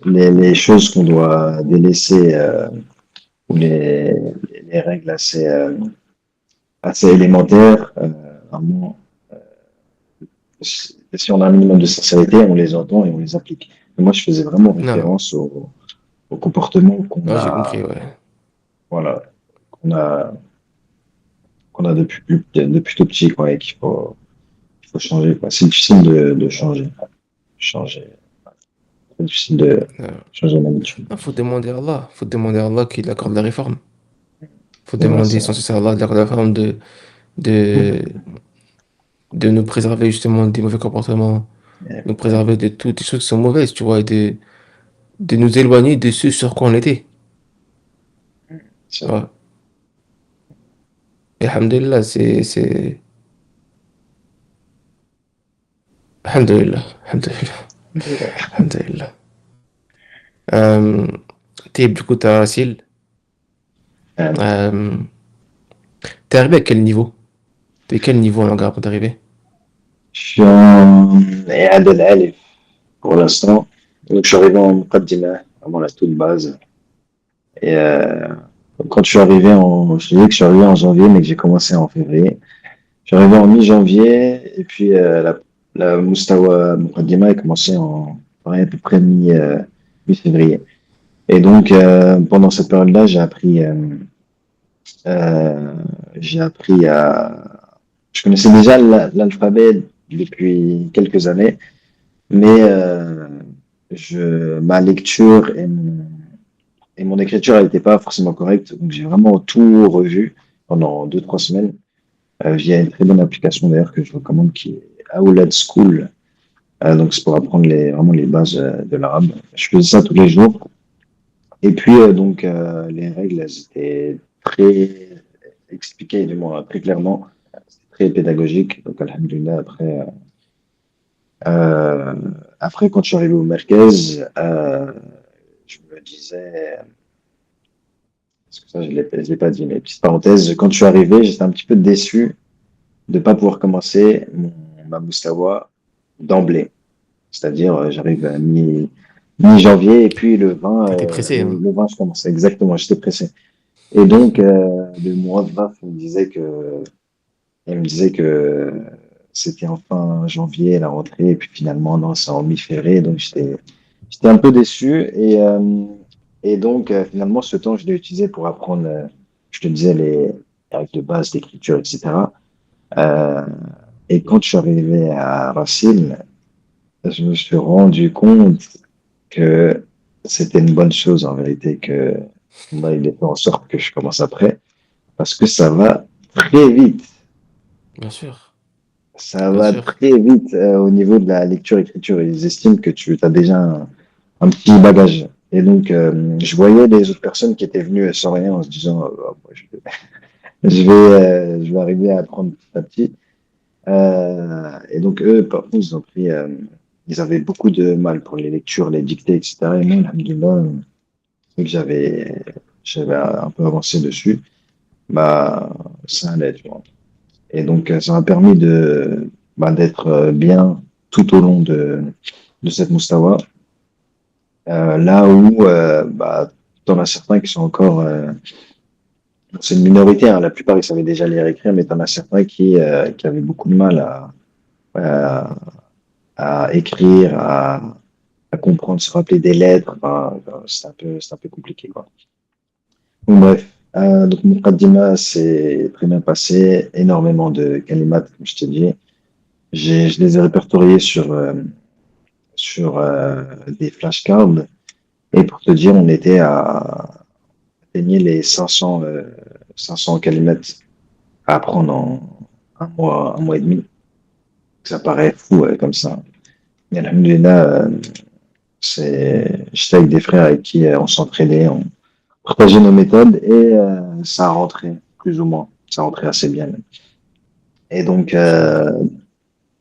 les choses qu'on doit délaisser ou les règles assez élémentaires, vraiment, si on a un minimum de sincérité, on les entend et on les applique. Mais moi, je faisais vraiment
Non, non,
référence au comportement
non, j'ai compris, ouais.
voilà, qu'on a, qu'on a depuis tout petit, quoi, et qu'il faut changer, quoi. C'est difficile de changer. Changer. C'est difficile de
Euh,
changer l'habitude.
non, faut demander à Allah qu'il accorde la réforme. Faut
C'est vrai, c'est
demander
vrai.
sans cesse à Allah d'accorder la réforme de, de nous préserver justement des mauvais comportements, nous préserver de toutes les choses qui sont mauvaises, tu vois, et de nous éloigner de ce sur quoi on était.
C'est vrai.
Ouais. Et alhamdulillah, c'est... Alhamdulillah, alhamdulillah, alhamdulillah. Euh, du coup, t'as Sil.
Euh,
Euh, t'es arrivé à quel niveau? T'es quel niveau en langue arabe d'arriver?
je suis en I'ad al-Alif pour l'instant. Donc, je suis arrivé en Muqaddimah, vraiment la toute base. Et quand je te disais que je suis arrivé en janvier, mais que j'ai commencé en février. Je suis arrivé en mi-janvier, et puis la Mustawa Muqaddima a commencé à peu près mi-février. Et donc, pendant cette période-là, euh, j'ai appris je connaissais déjà l'alphabet depuis quelques années, mais ma lecture et mon écriture, elle n'était pas forcément correcte. Donc, j'ai vraiment tout revu pendant 2, 3 semaines. Il y a une très bonne application d'ailleurs que je recommande qui est Aoulad School. Donc, c'est pour apprendre vraiment les bases de l'arabe. Je faisais ça tous les jours. Et puis, les règles, elles étaient très expliquées, du moins, très clairement. C'était très pédagogique. Donc, alhamdoulilah, euh, après, quand je suis arrivé au Merkez, je me disais, parce que ça, je l'ai pas dit, mais petite parenthèse, quand je suis arrivé, j'étais un petit peu déçu de ne pas pouvoir commencer ma Moustawa d'emblée. C'est-à-dire, j'arrive à mi-janvier et puis
T'étais pressé, hein.
le 20, je commence. Exactement, j'étais pressé. Et donc, le mois de 20, il me disait que c'était en fin janvier la rentrée et puis finalement, non, c'est en mi-février. Donc, j'étais un peu déçu et donc, finalement, ce temps, je l'ai utilisé pour apprendre, je te disais, les règles de base d'écriture, etc. Euh, et quand je suis arrivé à Racine, je me suis rendu compte que c'était une bonne chose en vérité que moi, il ait fait en sorte que je commence après, parce que ça va très vite.
Bien sûr,
Ça
bien
va
sûr.
très vite au niveau de la lecture-écriture. Ils estiment que tu as déjà un petit bagage. Et donc, je voyais les autres personnes qui étaient venues sans rien en se disant, moi, je vais arriver à apprendre petit à petit. Et donc, eux, par contre, ils avaient beaucoup de mal pour les lectures, les dictées, etc. Et moi, alhamdoulilah, vu que j'avais un peu avancé dessus, bah, ça allait, tu vois. Et donc, ça m'a permis d'être bien tout au long de cette Moustawa. Là où, t'en as certains qui sont encore, c'est une minorité, hein, la plupart ils savaient déjà lire et écrire, mais t'en as certains qui avaient beaucoup de mal à, à écrire, à comprendre, se rappeler des lettres. Enfin, c'est un peu compliqué, quoi. Donc, bref. Donc, mon Muqaddima s'est très bien passé. Énormément de kalimat, comme je t'ai dit. Je les ai répertoriés sur des flashcards. Et pour te dire, on était à atteigner les 500 kalimat à apprendre en un mois et demi. Ça paraît fou, comme ça. Mais alhamdoulilah, j'étais avec des frères avec qui on s'entraînait, on partageait nos méthodes et ça rentrait, plus ou moins. Ça rentrait assez bien. Et
Inch'Allah.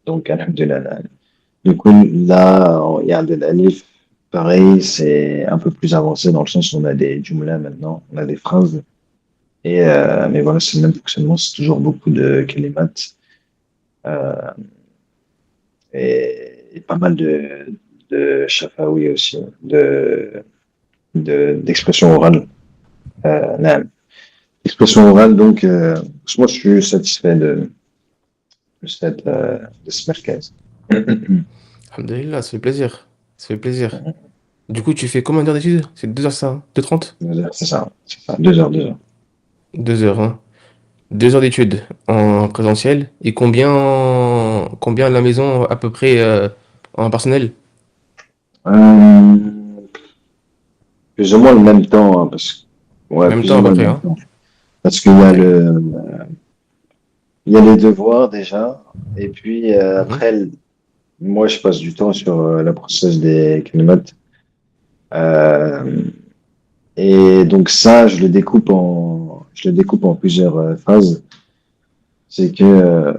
donc alhamdoulilah. Du coup, là, il y a des alif, pareil, c'est un peu plus avancé dans le sens où on a des jumla maintenant, on a des phrases. Mais voilà, c'est le même fonctionnement, c'est toujours beaucoup de kalimat euh, et pas mal de shafawi aussi, d'expression orale. Non, expression orale, donc, moi, je suis satisfait de ce merguez.
Alhamdulillah, ça fait plaisir. Ça fait plaisir. Du coup, tu fais combien d'heures d'études? C'est 2 heures ça? Hein, 2h30?
C'est ça, 2 heures, 2 heures.
2 heures, hein. 2 heures d'études en présentiel et combien à la maison à peu près en personnel?
Euh, Plus ou moins le même temps, hein, ouais,
Même
plus
temps
ou
à peu
moins le
près,
même
hein.
temps. Parce qu'il y a
Ok.
il y a les devoirs déjà, et puis
Mhm.
après, moi, je passe du temps sur l'apprentissage des kalimat. Euh, et donc ça, je le découpe en plusieurs phases. C'est que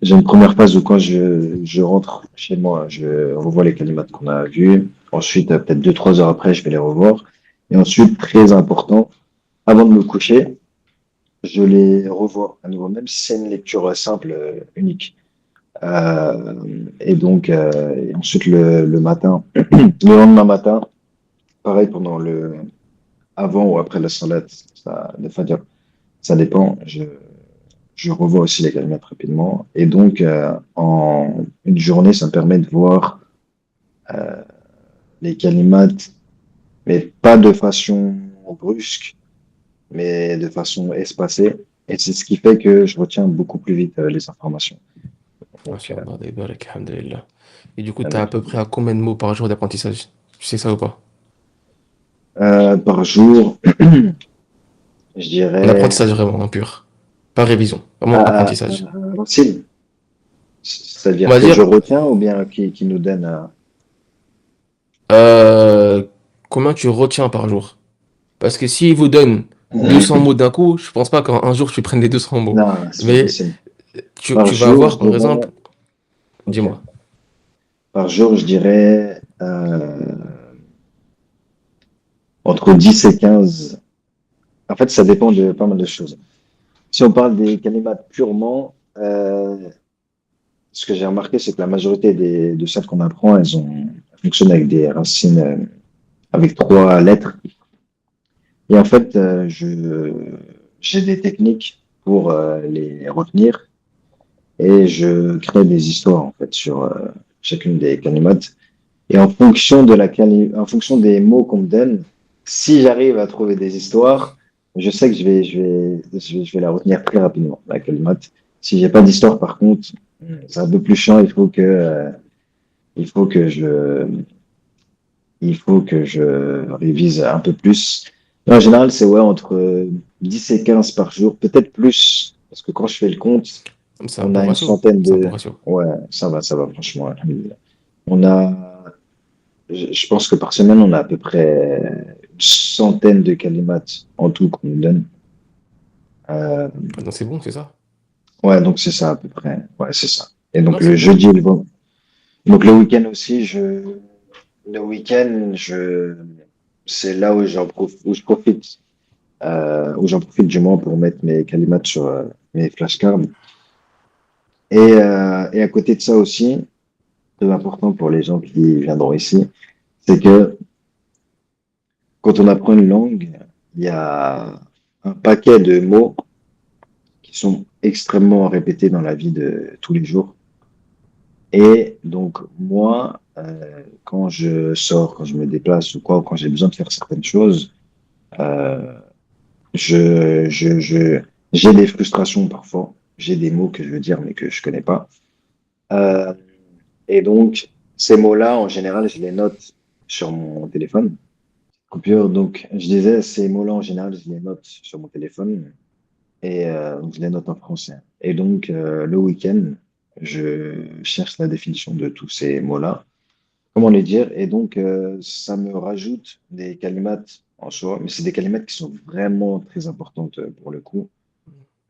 j'ai une première phase où quand je rentre chez moi, je revois les kalimats qu'on a vus. Ensuite, peut-être 2, 3 heures après, je vais les revoir. Et ensuite, très important, avant de me coucher, je les revois à nouveau, même si c'est une lecture simple, unique. Euh, et ensuite, le matin, le lendemain matin, pareil, pendant avant ou après la salat, le fajr, ça dépend. Je revois aussi les kalimats rapidement. Et donc, en une journée, ça me permet de voir les kalimats, mais pas de façon brusque, mais de façon espacée. Et c'est ce qui fait que je retiens beaucoup plus vite les informations. Donc,
Masha'Allah, Barak, alhamdulillah. Et du coup, tu as à
avec,
peu près à combien de mots par jour d'apprentissage? Tu sais ça ou pas?
par jour, je
En
dirais,
apprentissage vraiment, en pur. Pas révision, vraiment apprentissage.
Céline,
On
c'est-à-dire
va
que je
dire,
retiens ou bien qui nous donne
euh, combien tu retiens par jour? Parce que s'il vous donne 200 mots d'un coup, je pense pas qu'en un jour tu prennes les 200 mots.
non, c'est pas
Mais
possible.
tu,
Par
tu vas
jour,
avoir,
je
par
dirais,
exemple,
ok.
dis-moi.
Par jour, je dirais entre 10 et 15. En fait, ça dépend de pas mal de choses. Si on parle des kalimats purement, ce que j'ai remarqué, c'est que la majorité de celles qu'on apprend, elles fonctionnent avec des racines, avec 3 lettres. Et en fait, j'ai des techniques pour les retenir et je crée des histoires en fait sur chacune des kalimats. Et en fonction des mots qu'on me donne, si j'arrive à trouver des histoires, je sais que je vais la retenir très rapidement, la kalimat. Si j'ai pas d'histoire, par contre, c'est un peu plus chiant. Il faut que je, il faut que je révise un peu plus. Mais en général, c'est ouais, entre 10 et 15 par jour, peut-être plus, parce que quand je fais le compte,
C'est un
on
bon
a une
ratio.
centaine
C'est un bon
de,
ratio.
ouais, ça va, franchement. Alhamdoulilah. On a je pense que par semaine, on a à peu près une centaine de kalimats en tout qu'on nous donne. Euh,
Ah, donc c'est bon, c'est ça.
ouais, donc c'est ça à peu près. Ouais, c'est ça. Et
Non,
donc
c'est
le
bon.
jeudi et le vendredi. Donc le week-end aussi, le week-end, c'est là où j'en profite du moins pour mettre mes kalimats sur mes flashcards. Et à côté de ça aussi, très important pour les gens qui viendront ici, c'est que quand on apprend une langue, il y a un paquet de mots qui sont extrêmement répétés dans la vie de tous les jours. Et donc, moi, quand je sors, quand je me déplace ou quoi, ou quand j'ai besoin de faire certaines choses, euh, j'ai des frustrations parfois. J'ai des mots que je veux dire, mais que je connais pas. Euh, et donc, ces mots-là, en général, je les note sur mon téléphone. Coupure, donc, je disais, ces mots-là, en général, je les note sur mon téléphone. Et je les note en français. Et donc, le week-end, je cherche la définition de tous ces mots-là, comment les dire. Et donc, ça me rajoute des kalimats en soi, mais c'est des kalimats qui sont vraiment très importantes pour le coup.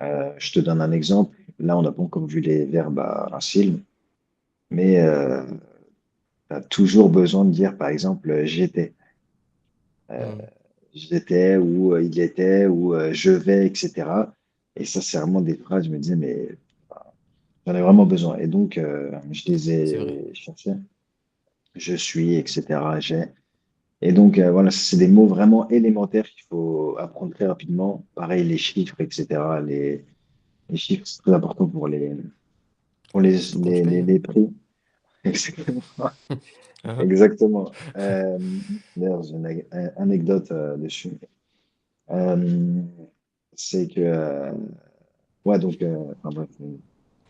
Je te donne un exemple. Là, on n'a pas encore vu les verbes à racine, mais tu as toujours besoin de dire, par exemple, j'étais.
Hmm.
J'étais ou il était ou je vais, etc. Et ça, c'est vraiment des phrases, je me disais, mais j'en ai vraiment besoin. Et donc, je les
C'est vrai.
ai cherchés. Je suis, etc. J'ai. Et donc, voilà, c'est des mots vraiment élémentaires qu'il faut apprendre très rapidement. Pareil, les chiffres, etc. Les chiffres, c'est très important pour
Surtout quand tu payes.
les prix. Exactement.
Hein.
Exactement. D'ailleurs, j'ai une anecdote dessus. Euh, c'est que, ouais, donc, enfin, bref,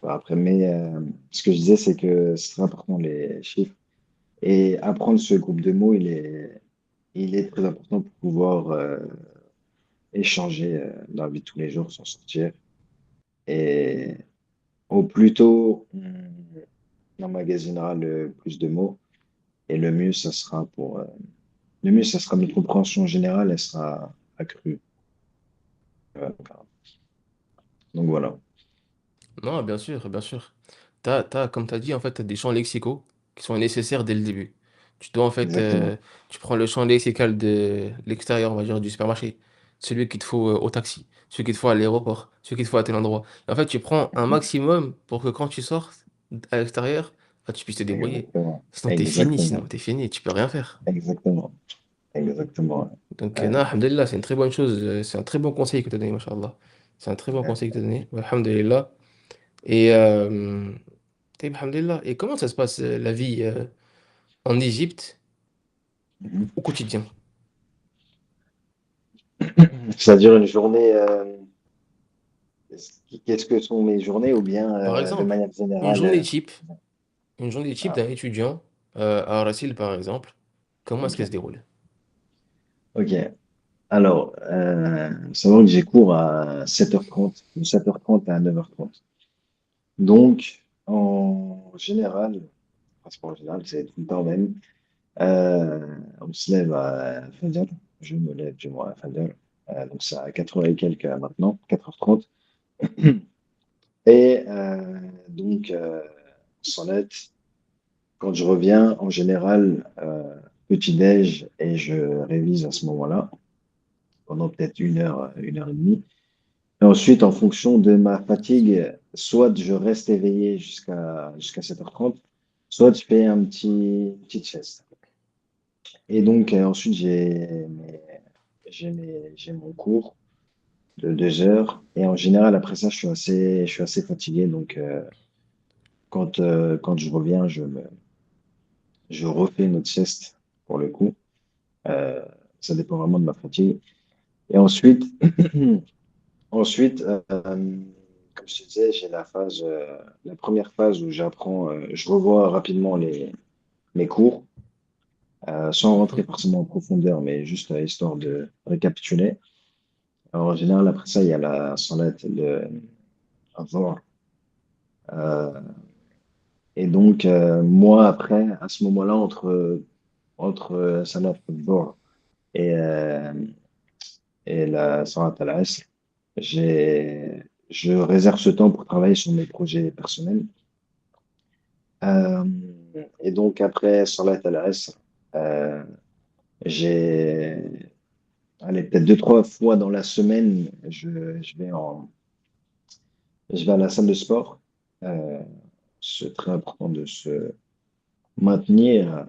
après, mais ce que je disais, c'est que c'est très important les chiffres. Et apprendre ce groupe de mots, il est très important pour pouvoir échanger dans la vie de tous les jours, s'en sortir. Et au plus tôt on emmagasinera le plus de mots, et le mieux, ça sera notre compréhension générale, elle sera accrue. Donc voilà.
Non, bien sûr, bien sûr. Comme tu as dit, en fait, t'as des champs lexicaux qui sont nécessaires dès le début. Tu dois, en fait,
Exactement.
tu prends le champ lexical de l'extérieur, on va dire, du supermarché, celui qu'il te faut au taxi, celui qu'il te faut à l'aéroport, celui qu'il te faut à tel endroit. Et en fait, tu prends un maximum pour que quand tu sortes à l'extérieur, bah, tu puisses te débrouiller.
Exactement.
Sinon, t'es fini,
Exactement.
tu peux rien faire.
Exactement. exactement.
Donc,
Ouais,
non, alhamdulillah, c'est une très bonne chose. C'est un très bon conseil que tu as donné, mashallah. C'est un très bon
ouais.
conseil que tu as donné. Ouais, alhamdulillah. Et, alhamdulillah. Et comment ça se passe, la vie en Égypte
Mhm.
au quotidien?
C'est-à-dire une journée, qu'est-ce que sont mes journées ou bien
Par
de
exemple,
manière
une
générale?
journée type, une journée type
Ah,
d'un étudiant à Rassil, par exemple, comment est-ce qu'elle se
ok.
déroule?
Ok. Alors, faut savoir que j'ai cours à 7h30, de 7h30 à 9h30. Donc, en général, enfin, c'est pas en général, c'est tout le temps même, on se lève à Fajr. Je me lève du moins à Fajr. Donc, c'est à 4h et quelques maintenant, 4h30. Et donc, salat, quand je reviens, en général, petit-déj et je révise à ce moment-là, pendant peut-être une heure et demie. Et ensuite, en fonction de ma fatigue, soit je reste éveillé jusqu'à 7h30, soit je fais petite sieste. Et donc, ensuite, j'ai mon cours de 2 heures. Et en général, après ça, je suis assez fatigué. Donc, quand je reviens, je refais une autre sieste pour le coup. Euh, Ça dépend vraiment de ma fatigue. Et ensuite, ensuite, comme je te disais, j'ai la première phase où j'apprends, je revois rapidement mes cours, sans rentrer
Mhm.
forcément en profondeur, mais juste histoire de récapituler. Alors, en général, après ça, il y a la salat de Adhar. Euh, et donc, moi, après, à ce moment-là, entre salat Adhar et, euh, et la salat al-Asr, je réserve ce temps pour travailler sur mes projets personnels. Euh, et donc après Salat al-Asr, euh, j'ai, allez, peut-être deux, trois fois dans la semaine, je vais à la salle de sport. Euh, c'est très important de se maintenir.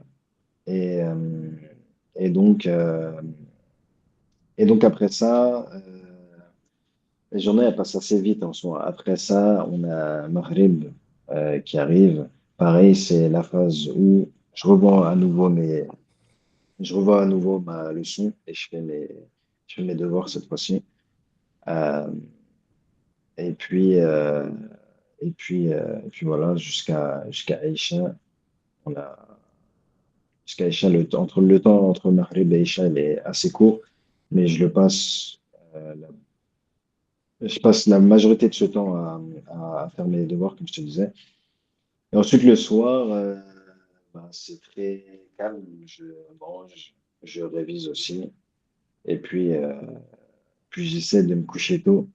Et, euh, et donc, euh, et donc après ça, les journées elles passent assez vite en soi. Après ça, on a Maghrib qui arrive. Pareil, c'est la phase où je revois à nouveau ma leçon et je fais mes devoirs cette fois-ci. Euh, et puis, euh, et puis voilà, jusqu'à Aïcha. On a, jusqu'à Aïcha, le temps entre Maghrib et Aïcha, il est assez court, mais euh, la, je passe la majorité de ce temps à faire mes devoirs, comme je te disais. Et ensuite, le soir, bah, c'est très calme. Je mange, je révise aussi. Et puis j'essaie de me coucher tôt.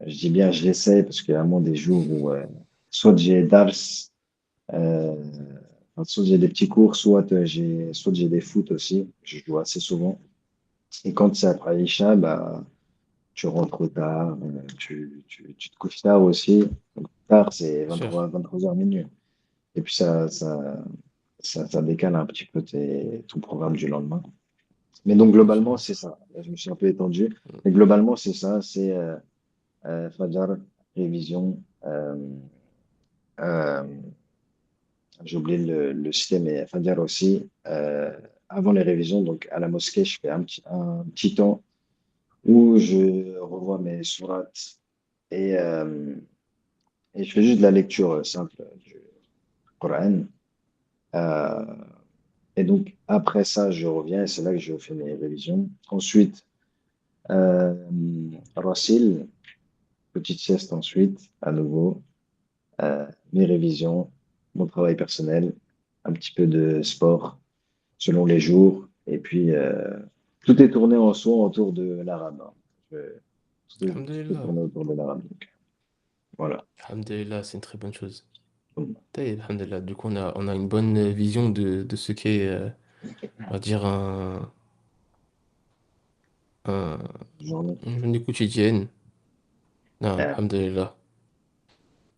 Je dis bien j'essaie parce qu'il y a vraiment des jours où soit j'ai dars, euh, enfin, soit j'ai des petits cours, soit j'ai des foot aussi. Je joue assez souvent. Et quand c'est après Isha, bah, tu rentres tard, tu te couches tard aussi. Donc, tard, c'est
Bien sûr.
23h minuit. Et puis ça décale un petit peu ton programme du lendemain. Mais donc
Bien sûr.
globalement, c'est ça. Je me suis un peu étendu. Mais globalement, c'est ça. C'est Fajr, révision. Euh, j'ai oublié le système, mais Fajr aussi. Avant les révisions, donc à la mosquée, je fais un petit temps où je revois mes sourates et, euh, et je fais juste de la lecture simple du Coran. Euh, et donc après ça, je reviens et c'est là que je fais mes révisions. Ensuite, euh, Rassil, petite sieste ensuite, à nouveau. Mes révisions, mon travail personnel, un petit peu de sport selon les jours. Et puis, tout est tourné en soi autour de l'arabe, hein. Tout est
Alhamdulillah.
tourné autour de l'arabe. Donc, voilà.
Alhamdulillah, c'est une très bonne chose. Alhamdulillah. Du coup, on a une bonne vision de ce qu'est, on va dire, un-
Journée.
une journée quotidienne. Non,
Euh,
alhamdulillah.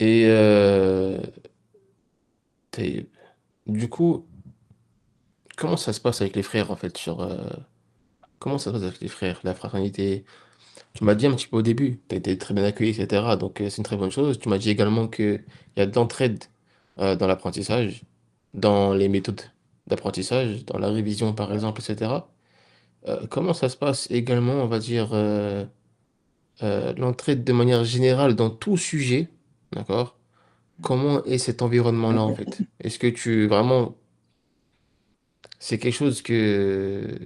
Et du coup, comment ça se passe avec les frères, en fait, comment ça se passe avec les frères, la fraternité? Tu m'as dit un petit peu au début, tu as été très bien accueilli, etc. Donc, c'est une très bonne chose. Tu m'as dit également qu'il y a de l'entraide dans l'apprentissage, dans les méthodes d'apprentissage, dans la révision, par exemple, etc. Comment ça se passe également, on va dire, l'entraide de manière générale dans tout sujet, d'accord? Comment est cet environnement-là, en fait? Est-ce que vraiment, c'est quelque chose que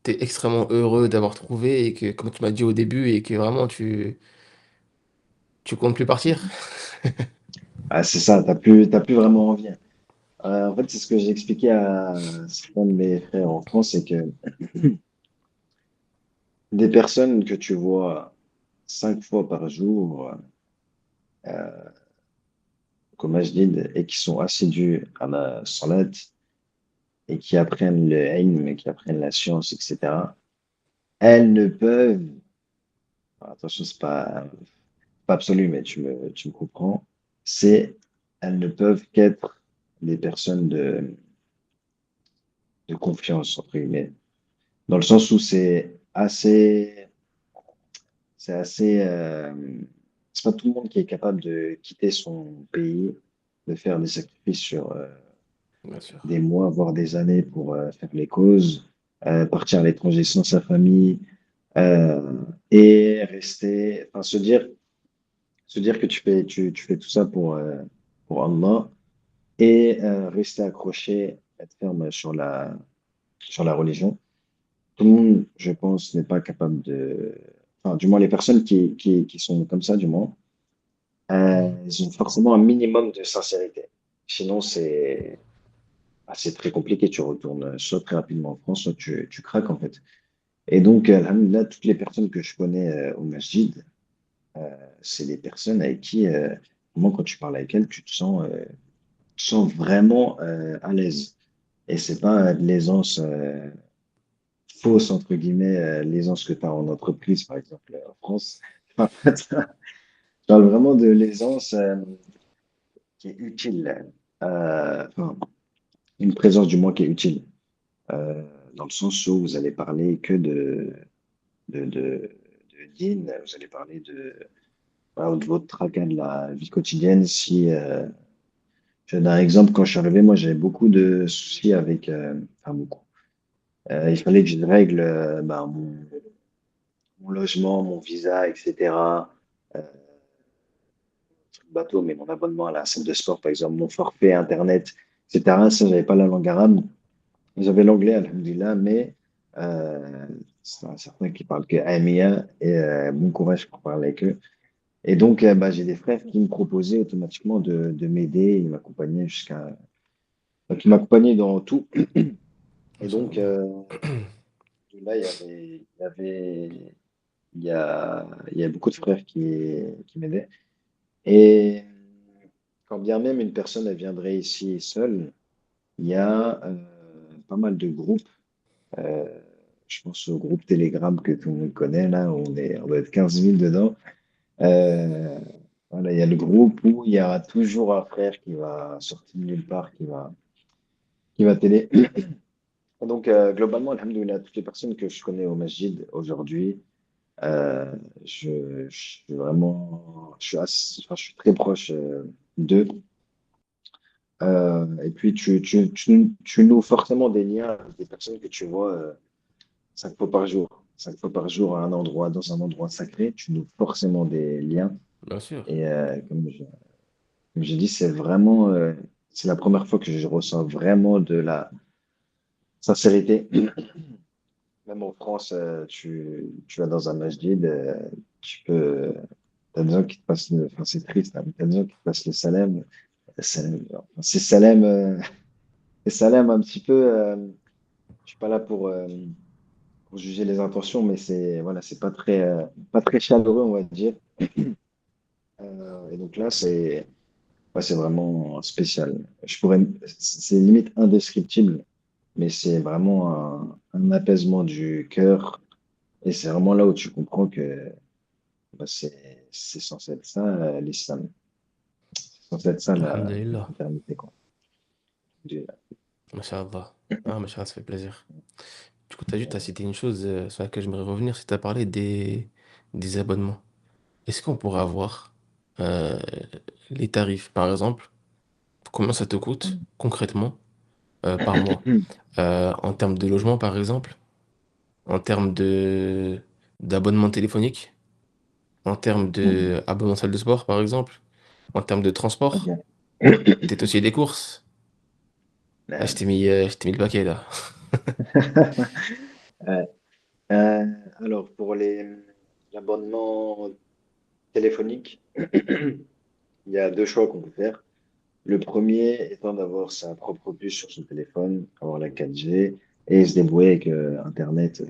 tu es extrêmement heureux d'avoir trouvé et que, comme tu m'as dit au début, et que vraiment tu comptes plus partir?
Ah, c'est ça, t'as plus vraiment envie. En fait, c'est ce que j'ai expliqué à certains de mes frères en France, c'est que des personnes que tu vois 5 fois par jour, euh, comme je dis, et qui sont assidus à la salat et qui apprennent le ilm, qui apprennent la science, etc., elles ne peuvent, attention, c'est pas absolu, mais tu me comprends, c'est, elles ne peuvent qu'être des personnes de confiance, entre guillemets, dans le sens où c'est assez, c'est pas tout le monde qui est capable de quitter son pays, de faire des sacrifices sur
Bien sûr.
des mois, voire des années pour faire les causes, partir à l'étranger sans sa famille, euh, et rester, enfin, se dire que tu fais tout ça pour Allah et rester accroché, être ferme sur la religion. Tout le monde, je pense, n'est pas capable de, enfin, du moins les personnes qui sont comme ça, du moins,
Mhm.
ils ont forcément un minimum de sincérité. Sinon, c'est très compliqué. Tu retournes soit très rapidement en France, soit tu craques en fait. Et donc, alhamdoulilah, toutes les personnes que je connais au Masjid, c'est des personnes avec qui, moi, quand tu parles avec elles, tu te sens vraiment à l'aise. Et c'est pas de l'aisance fausse, entre guillemets, l'aisance que tu as en entreprise, par exemple, en France. Je parle vraiment de l'aisance qui est utile. Enfin, une présence du moins qui est utile. Euh, Dans le sens où vous allez parler que de din, vous allez parler voilà, de votre tracas de la vie quotidienne. Si, je donne un exemple, quand je suis arrivé, moi j'avais beaucoup de soucis avec, enfin beaucoup. Il fallait que je règle mon logement, mon visa, etc. Euh, Bateau, mais mon abonnement à la salle de sport, par exemple, mon forfait Internet, etc. Ça, j'avais pas la langue arabe. J'avais l'anglais, alhamdulillah, mais c'est un certain qui parle que Amia et bon courage pour parler avec eux. Et donc, bah, j'ai des frères qui me proposaient automatiquement de m'aider, ils m'accompagnaient qui m'accompagnaient dans tout. Et donc,
Inch'Allah.
là, il y a beaucoup de frères qui m'aidaient. Et quand bien même une personne elle viendrait ici seule, il y a pas mal de groupes. Euh, je pense au groupe Telegram que tout le monde connaît, là, on doit être 15 000 dedans. Euh, voilà, il y a le groupe où il y aura toujours un frère qui va sortir de nulle part, qui va t'aider. Donc, globalement, alhamdoulilah, toutes les personnes que je connais au Masjid aujourd'hui, euh, je suis vraiment, enfin, je suis très proche d'eux. Et puis, tu noues forcément des liens avec des personnes que tu vois 5 fois par jour. 5 fois par jour à un endroit, dans un endroit sacré, tu noues forcément des liens.
Bien sûr.
Et comme j'ai dit, c'est la première fois que je ressens vraiment de la sincérité. Même en France, tu vas dans un masjid, t'as des gens qui te passent enfin, c'est triste, hein, mais t'as des gens qui te passent le salam, enfin, c'est salam un petit peu, je suis pas là pour juger les intentions, mais voilà, c'est pas très chaleureux, on va dire. Et donc là, ouais, c'est vraiment spécial. C'est limite indescriptible, mais c'est vraiment un apaisement du cœur. Et c'est vraiment là où tu comprends que bah, c'est censé être ça, l'islam. C'est censé être ça, la
Alhamdulillah.
fraternité, quoi.
Masha'Allah. Ah, Masha'Allah, ça fait plaisir. Du coup, t'as cité une chose sur laquelle j'aimerais revenir, c'est que t'as parlé des abonnements. Est-ce qu'on pourrait avoir euh, les tarifs, par exemple, combien ça te coûte concrètement par mois? En termes de logement, par exemple, en termes d'abonnement téléphonique, en termes de abonnement salle de sport, par exemple, en termes de transport,
Ok.
peut-être aussi des courses. Ah,
Euh,
je t'ai mis le paquet là.
ouais. Alors, pour l'abonnement téléphonique, il y a deux choix qu'on peut faire. Le premier étant d'avoir sa propre puce sur son téléphone, avoir la 4G et se débrouiller avec Internet,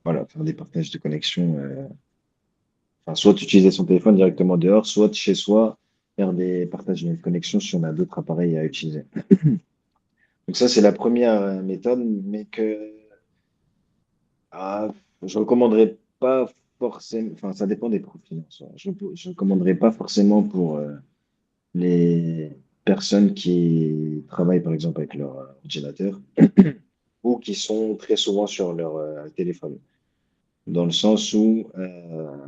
voilà, faire des partages de connexion. Enfin, soit utiliser son téléphone directement dehors, soit de chez soi, faire des partages de connexion si on a d'autres appareils à utiliser. Donc ça, c'est la première méthode, mais que ah, je recommanderais pas forcément, enfin, ça dépend des profils, en soi. Je recommanderais pas forcément pour les personnes qui travaillent, par exemple, avec leur ordinateur ou qui sont très souvent sur leur téléphone. Dans le sens où,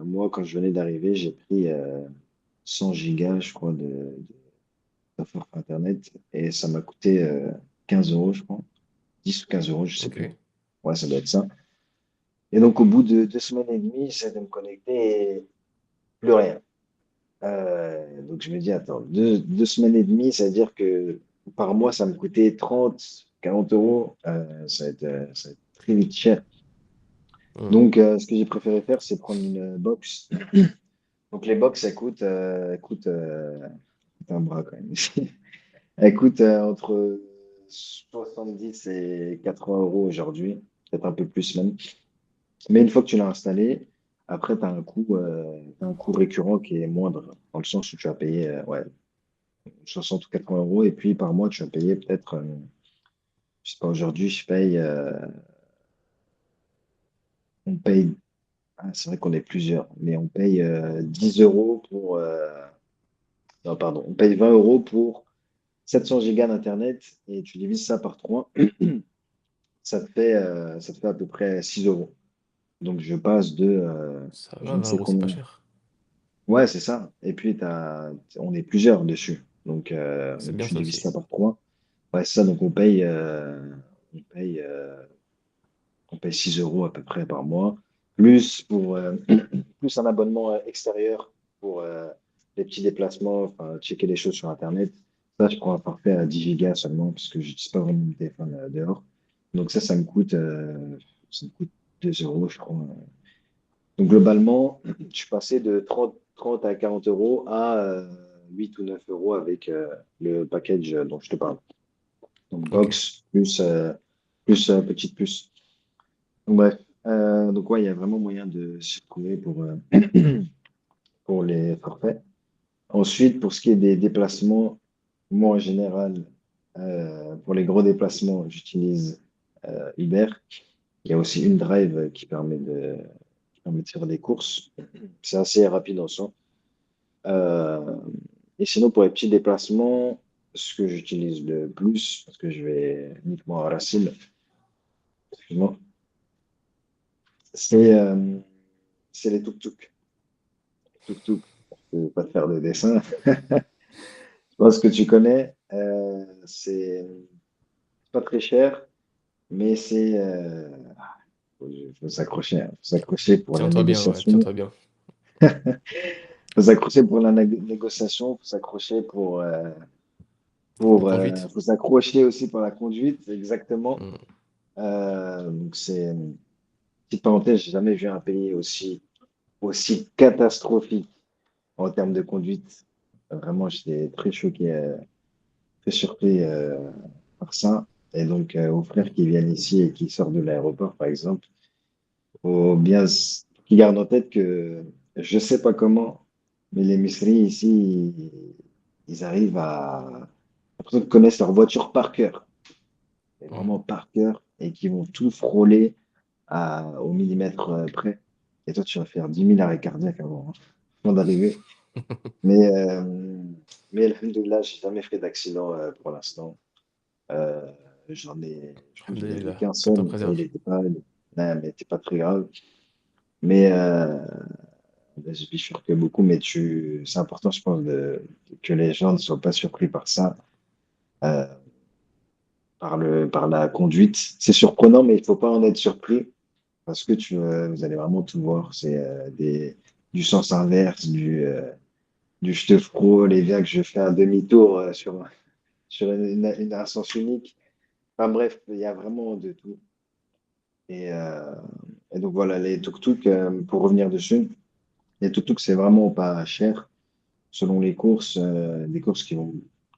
moi, quand je venais d'arriver, j'ai pris 100 gigas, je crois, d'offres Internet et ça m'a coûté 15 euros, je crois. 10 ou 15 euros, je sais plus.
Ok.
Ouais, ça doit être ça. Et donc, au bout de 2 semaines et demie, j'essaie de me connecter et plus rien. Donc, je me dis, attends, 2 semaines et demie, ça veut dire que par mois, ça me coûtait 30, 40 euros. Ça va être très vite cher.
Hmm.
Donc, ce que j'ai préféré faire, c'est prendre une box. Donc, les box, elles coûtent un bras quand même. Elles coûtent entre 70 et 80 euros aujourd'hui, peut-être un peu plus même. Mais une fois que tu l'as installé, après, t'as un coût récurrent qui est moindre, dans le sens où tu vas payer ouais, 60 ou 80 euros, et puis par mois, tu vas payer peut-être, je sais pas, aujourd'hui, on paye, ah, c'est vrai qu'on est plusieurs, mais on paye 10 euros pour, non, pardon, on paye 20 euros pour 700 gigas d'Internet, et tu divises ça par 3, ça te fait à peu près 6 euros. Donc, je passe de
Ça
je
va,
ne
20
sais
euros, c'est pas
combien.
cher.
Ouais, c'est ça. Et puis, on est plusieurs dessus.
C'est
Donc
bien
tu
ça
divises
aussi.
ça par 3. Ouais, c'est ça. Donc, on paye, euh, on paye 6 euros à peu près par mois. Plus plus un abonnement extérieur pour les petits déplacements, enfin, checker les choses sur Internet. Ça, je prends un forfait à 10 gigas seulement parce que je n'utilise pas vraiment mon téléphone dehors. Donc, ça me coûte 2 euros, je crois. Donc globalement, je suis passé de 30 à 40 euros à 8 ou 9 euros avec le package dont je te parle. Donc
Ok.
box plus petite puce. Donc bref, donc ouais, il y a vraiment moyen de s'y trouver pour les forfaits. Ensuite, pour ce qui est des déplacements, moi en général, pour les gros déplacements, j'utilise Uber. Il y a aussi une drive qui permet de faire des courses. C'est assez rapide en soi. Euh, et sinon, pour les petits déplacements, ce que j'utilise le plus, parce que je vais uniquement à Racine, excuse-moi, c'est c'est les tuk-tuk. Tuk-tuk, je ne vais pas te faire de dessin. Je pense que tu connais. C'est pas très cher, mais faut s'accrocher. Hein. Faut s'accrocher pour la
Tiens-toi bien, ouais,
négociation.
tiens-toi bien.
Faut s'accrocher pour la négociation. Faut s'accrocher
Pour la
faut s'accrocher aussi pour la conduite, exactement.
Hmm.
Donc c'est petite parenthèse, j'ai jamais vu un pays aussi catastrophique en termes de conduite. Vraiment, j'étais très choqué, très surpris par ça. Et donc, aux frères qui viennent ici et qui sortent de l'aéroport, par exemple, qu'ils gardent en tête que je sais pas comment, mais les Misri ici, ils arrivent à l'impression qu'ils connaissent leur voiture par cœur, et
Hmm.
vraiment par cœur, et qui vont tout frôler au millimètre près. Et toi, tu vas faire 10 000 arrêts cardiaques avant d'arriver. Mais, euh, mais alhamdoulilah, j'ai jamais fait d'accident pour l'instant. je crois que j'en ai vu
Alhamdulillah,
qu'un
que t'en
seul et
préserve.
il était pas très grave. Mais je bifurque beaucoup, mais c'est important, je pense, que les gens ne soient pas surpris par ça, euh, par la conduite. C'est surprenant, mais il faut pas en être surpris parce que vous allez vraiment tout voir. C'est du sens inverse, du je te frôle et bien que je fais un demi-tour sur un sens unique. Enfin bref, il y a vraiment de tout. Et, euh, et donc voilà, les tuk-tuk, pour revenir dessus, les tuk-tuk, c'est vraiment pas cher. Selon les courses, des courses qui vont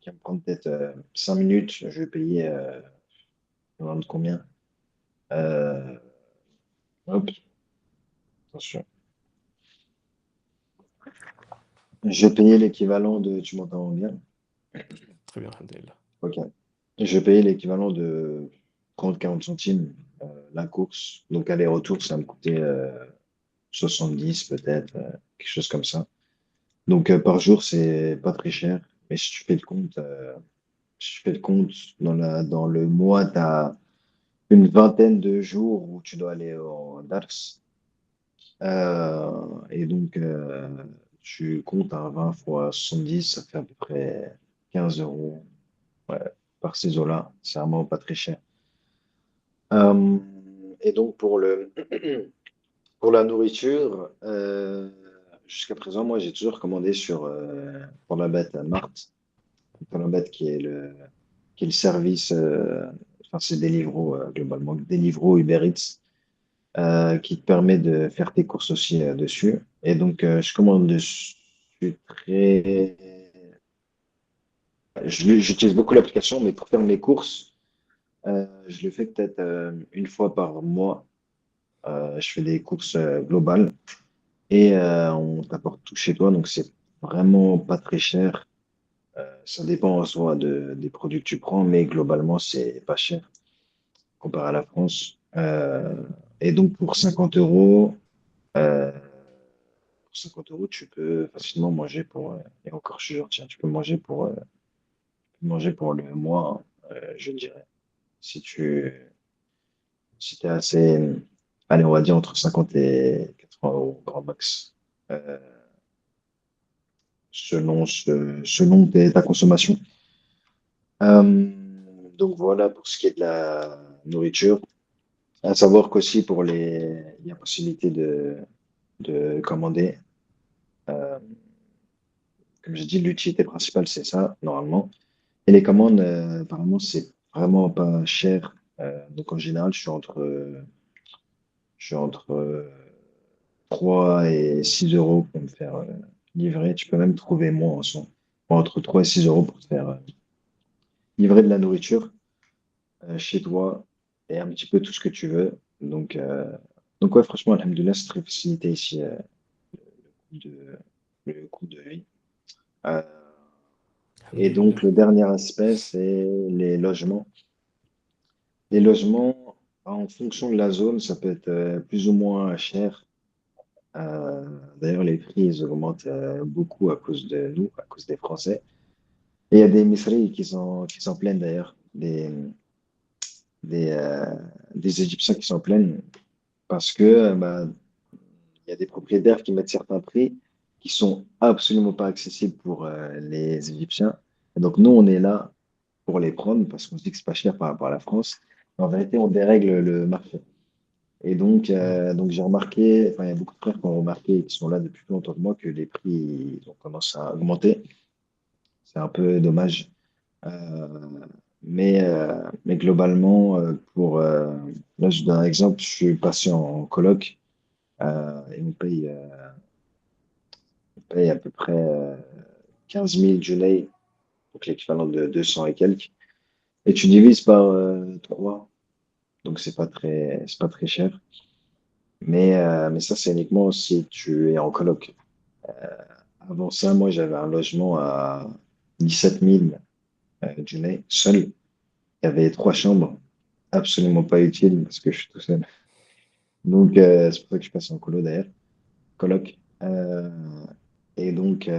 me prendre peut-être 5 minutes, je vais payer, je me demande combien. Euh, hop, attention. Je vais payer l'équivalent de, tu m'entends bien?
Très bien, alhamdulillah.
Ok. Je vais payer l'équivalent de 30-40 centimes la course. Donc aller-retour, ça va me coûter 70 peut-être, quelque chose comme ça. Donc par jour, c'est pas très cher. Mais si tu fais le compte, dans le mois, tu as une vingtaine de jours où tu dois aller en DARS. Et donc, tu comptes à 20 fois 70, ça fait à peu près 15 euros, ouais, par ces eaux-là. C'est vraiment pas très cher. Euh, et donc, pour la nourriture, jusqu'à présent, moi, j'ai toujours commandé pour la bête Mart, pour la bête qui est le service, enfin, c'est Deliveroo, globalement, Deliveroo, Uber Eats, qui te permet de faire tes courses aussi dessus. Et donc, je commande dessus très. J'utilise beaucoup l'application, mais pour faire mes courses, je le fais peut-être une fois par mois. Je fais des courses globales et on t'apporte tout chez toi, donc c'est vraiment pas très cher. Ça dépend en soi des produits que tu prends, mais globalement, c'est pas cher comparé à la France. Et donc, pour 50 euros, euh, 50 euros, tu peux facilement manger et encore, je suis gentil, hein, manger pour le mois, je dirais. Si tu si t'es assez, allez, on va dire entre 50 et 80 euros, grand max, euh, selon ta consommation. Euh, donc voilà pour ce qui est de la nourriture. À savoir qu'aussi il y a possibilité de commander. Euh, Comme j'ai dit, l'utilité principale, c'est ça, normalement. Et les commandes, apparemment, c'est vraiment pas cher. Donc en général, je suis entre 3 et 6 euros pour me faire livrer. Tu peux même trouver moins en son. Entre 3 et 6 euros pour te faire livrer de la nourriture chez toi et un petit peu tout ce que tu veux. Donc ouais, franchement, alhamdoulilah, c'est très facilité ici de, le coût de vie. Euh, et donc
Alhamdulillah.
le dernier aspect, c'est les logements. Les logements, en fonction de la zone, ça peut être plus ou moins cher. Euh, D'ailleurs, les prix, ils augmentent beaucoup à cause de nous, à cause des Français. Et il y a des misseries qui s'en plaignent d'ailleurs, des, euh, des Égyptiens qui s'en plaignent parce que bah, il y a des propriétaires qui mettent certains prix qui sont absolument pas accessibles pour les Égyptiens. Et donc nous, on est là pour les prendre parce qu'on se dit que c'est pas cher par rapport à la France. En vérité, on dérègle le marché. Et donc j'ai remarqué, enfin, il y a beaucoup de frères qui ont remarqué et qui sont là depuis plus longtemps que moi que les prix ils ont commencé à augmenter. C'est un peu dommage. Euh, mais globalement, là, je donne un exemple, je suis passé en coloc et on paye à peu près 15 000 Junei, donc l'équivalent de 200 et quelques. Et tu divises par 3, donc c'est pas très cher. Mais ça, c'est uniquement si tu es en coloc. Avant ça, moi, j'avais un logement à 17 000 Junei, seul. Il y avait 3 chambres, absolument pas utile parce que je suis tout seul. Donc, c'est pour ça que je passe en colo d'ailleurs, coloc. Et donc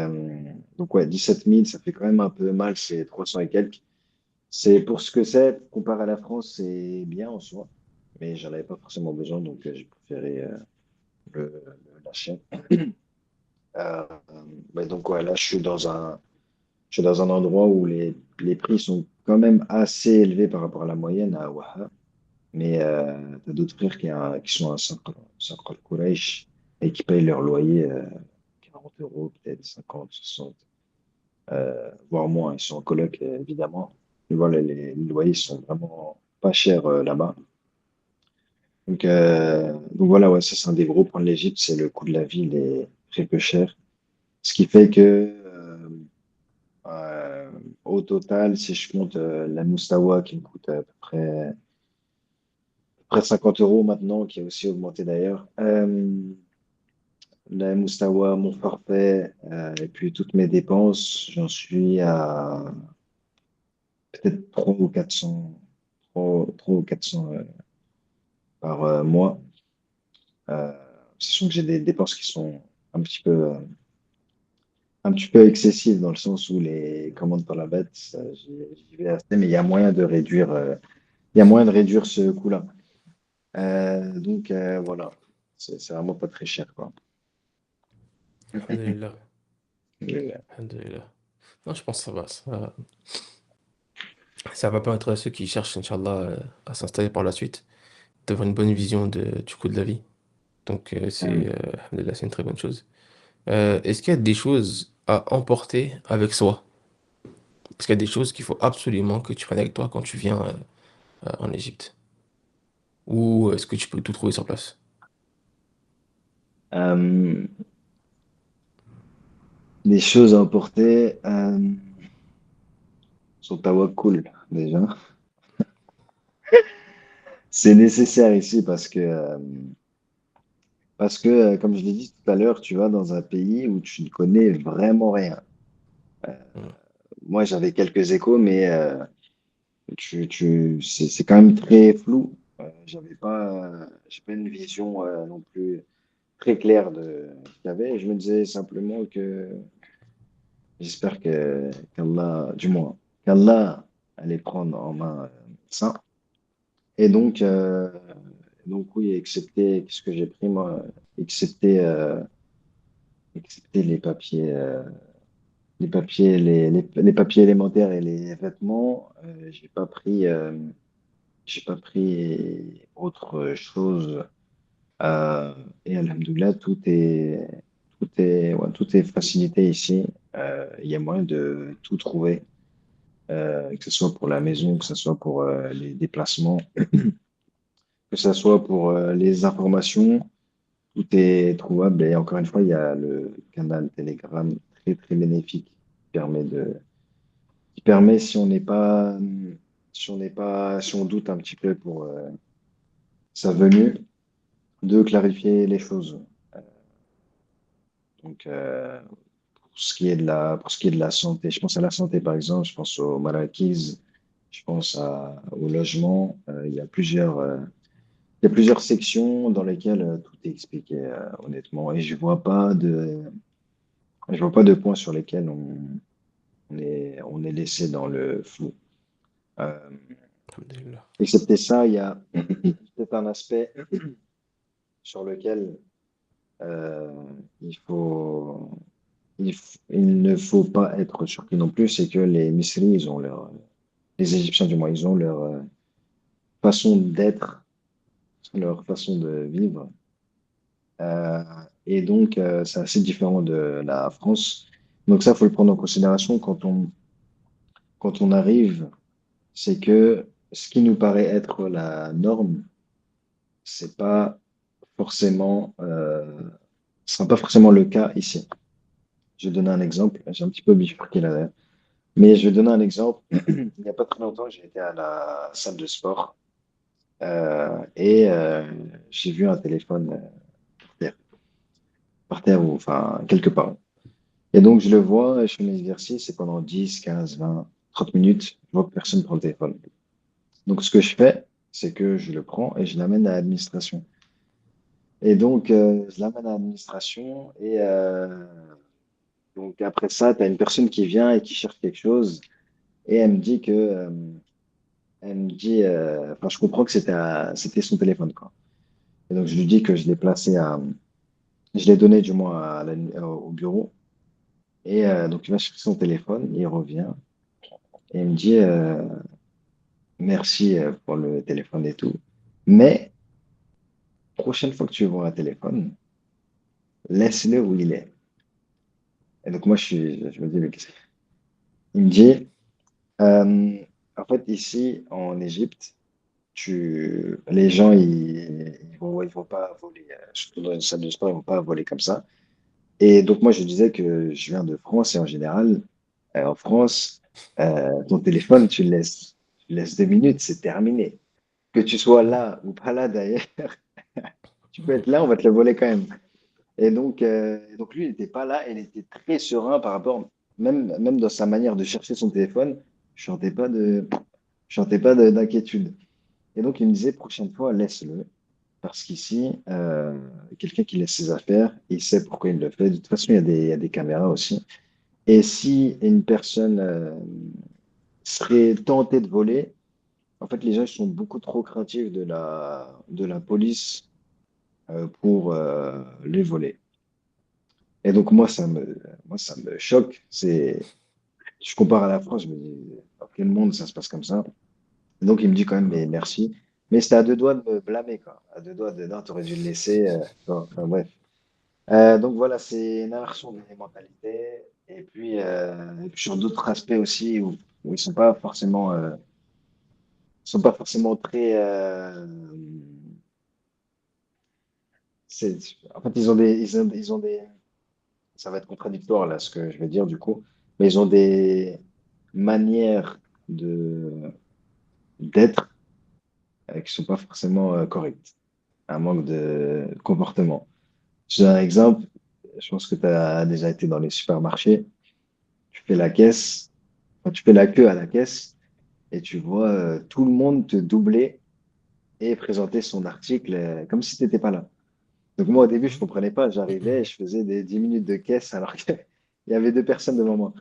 ouais, 17 000, ça fait quand même un peu mal, c'est 300 et quelques. C'est pour ce que c'est, comparé à la France, c'est bien en soi, mais j'en avais pas forcément besoin, donc j'ai préféré le lâcher. Euh, mais donc ouais, là, je suis dans un endroit où les prix sont quand même assez élevés par rapport à la moyenne à Ouaha. Mais tu as d'autres frères qui sont à Saqr al-Quraysh et qui payent leur loyer 40 euros, peut-être 50, 60, voire moins. Ils sont en coloc, évidemment. Mais voilà, les loyers sont vraiment pas chers là-bas. Donc voilà, ouais, ça c'est un des gros points de l'Égypte, c'est le coût de la vie, il est très peu cher. Ce qui fait que euh, au total, si je compte la Moustawa qui me coûte à peu près 50 euros maintenant, qui a aussi augmenté d'ailleurs. La Moustawa, mon forfait, et puis toutes mes dépenses, j'en suis à peut-être 3 ou 400, 3 ou 400 par mois. Euh, Sachant que j'ai des dépenses qui sont un petit peu, euh, un petit peu excessives dans le sens où les commandes par la bête, j'y vais assez, mais il y a moyen de réduire, il y a moyen de réduire ce coût-là. Voilà, c'est vraiment pas très cher, quoi.
Alhamdulillah. Alhamdulillah. Non, je pense que ça va. Ça va permettre à ceux qui cherchent, Inch'Allah, à s'installer par la suite, d'avoir une bonne vision du coût de la vie. Donc, alhamdulillah, c'est une très bonne chose. Est-ce qu'il y a des choses à emporter avec soi? Est-ce qu'il y a des choses qu'il faut absolument que tu prennes avec toi quand tu viens en Égypte? Ou est-ce que tu peux tout trouver sur place?
Euh, les choses à emporter sont tawakkul, déjà. C'est nécessaire ici parce que, comme je l'ai dit tout à l'heure, tu vas dans un pays où tu ne connais vraiment rien.
Hmm.
Moi, j'avais quelques échos, mais c'est quand même très flou. J'ai pas une vision non plus très claire de ce qu'il y avait. Je me disais simplement que j'espère qu'Allah allait prendre en main ça. Et donc oui, excepté, qu'est-ce que j'ai pris moi? Excepté, excepté les papiers, les papiers élémentaires et les vêtements, j'ai pas pris autre chose. Euh, et Alhamdoulilah, ouais, tout est facilité ici. Il y a moyen de tout trouver, que ce soit pour la maison, que ce soit pour les déplacements, que ce soit pour les informations. Tout est trouvable et encore une fois, il y a le canal Telegram très très bénéfique qui permet si on doute un petit peu pour sa venue, de clarifier les choses. Euh, pour ce qui est de la santé, je pense à la santé par exemple, je pense au Marrakech, au logement. Il y a plusieurs sections dans lesquelles tout est expliqué honnêtement et je vois pas de points sur lesquels on est laissé dans le flou. Euh,
Alhamdulillah.
Excepté ça, il y a peut-être un aspect sur lequel euh, il faut, il ne faut pas être surpris non plus, c'est que les Misris, les Égyptiens du moins, ils ont leur façon d'être, leur façon de vivre. Euh, c'est assez différent de la France. Donc ça, faut le prendre en considération quand on arrive, c'est que ce qui nous paraît être la norme, c'est pas forcément, ce sera pas forcément le cas ici. Je vais donner un exemple. J'ai un petit peu bifurqué là, mais je vais donner un exemple. Il n'y a pas très longtemps, j'ai été à la salle de sport et j'ai vu un téléphone par terre, ou enfin quelque part. Et donc je le vois, je fais mes exercices et pendant 10, 15, 20, 30 minutes, je vois que personne ne prend le téléphone. Donc ce que je fais, c'est que je le prends et je l'amène à l'administration. Et donc je l'amène à l'administration et donc après ça, tu as une personne qui vient et qui cherche quelque chose. et elle me dit, enfin, je comprends que c'était son téléphone, quoi. Et donc, je lui dis que je l'ai donné du moins au bureau. Et donc, il va chercher son téléphone, il revient et il me dit, merci pour le téléphone et tout. Mais, prochaine fois que tu vois un téléphone, laisse-le où il est. Et donc, moi, je me dis, mais qu'est-ce que... Il me dit, euh, en fait, ici, en Égypte, les gens, ils vont pas voler, surtout dans une salle de sport, ils vont pas voler comme ça. Et donc, moi, je disais que je viens de France et en général, en France, ton téléphone, tu le laisses 2 minutes, c'est terminé. Que tu sois là ou pas là, d'ailleurs, tu peux être là, on va te le voler quand même. Et donc lui, il n'était pas là, et il était très serein par rapport, même dans sa manière de chercher son téléphone, je sentais pas d'inquiétude. Et donc, il me disait, prochaine fois, laisse-le. Parce qu'ici, quelqu'un qui laisse ses affaires, il sait pourquoi il le fait. De toute façon, il y a des caméras aussi. Et si une personne serait tentée de voler, en fait, les gens ils sont beaucoup trop craintifs de la police pour les voler. Et donc, moi, ça me choque. Je compare à la France, je me dis, dans quel monde ça se passe comme ça? Et donc, il me dit quand même, mais merci. Mais c'était à deux doigts de me blâmer, quoi. À deux doigts de, non, t'aurais dû le laisser. Enfin, bref. Donc voilà, c'est une inversion des mentalités. Et puis sur d'autres aspects aussi où ils sont pas forcément très. C'est, En fait, ça va être contradictoire là, ce que je vais dire du coup, mais ils ont des manières d'être qui sont pas forcément correctes. Un manque de comportement. Je donne un exemple. Je pense que tu as déjà été dans les supermarchés. Tu fais la caisse, enfin, tu fais la queue à la caisse et tu vois tout le monde te doubler et présenter son article comme si tu n'étais pas là. Donc moi, au début, je comprenais pas. J'arrivais et je faisais des 10 minutes de caisse alors qu'il y avait deux personnes devant moi.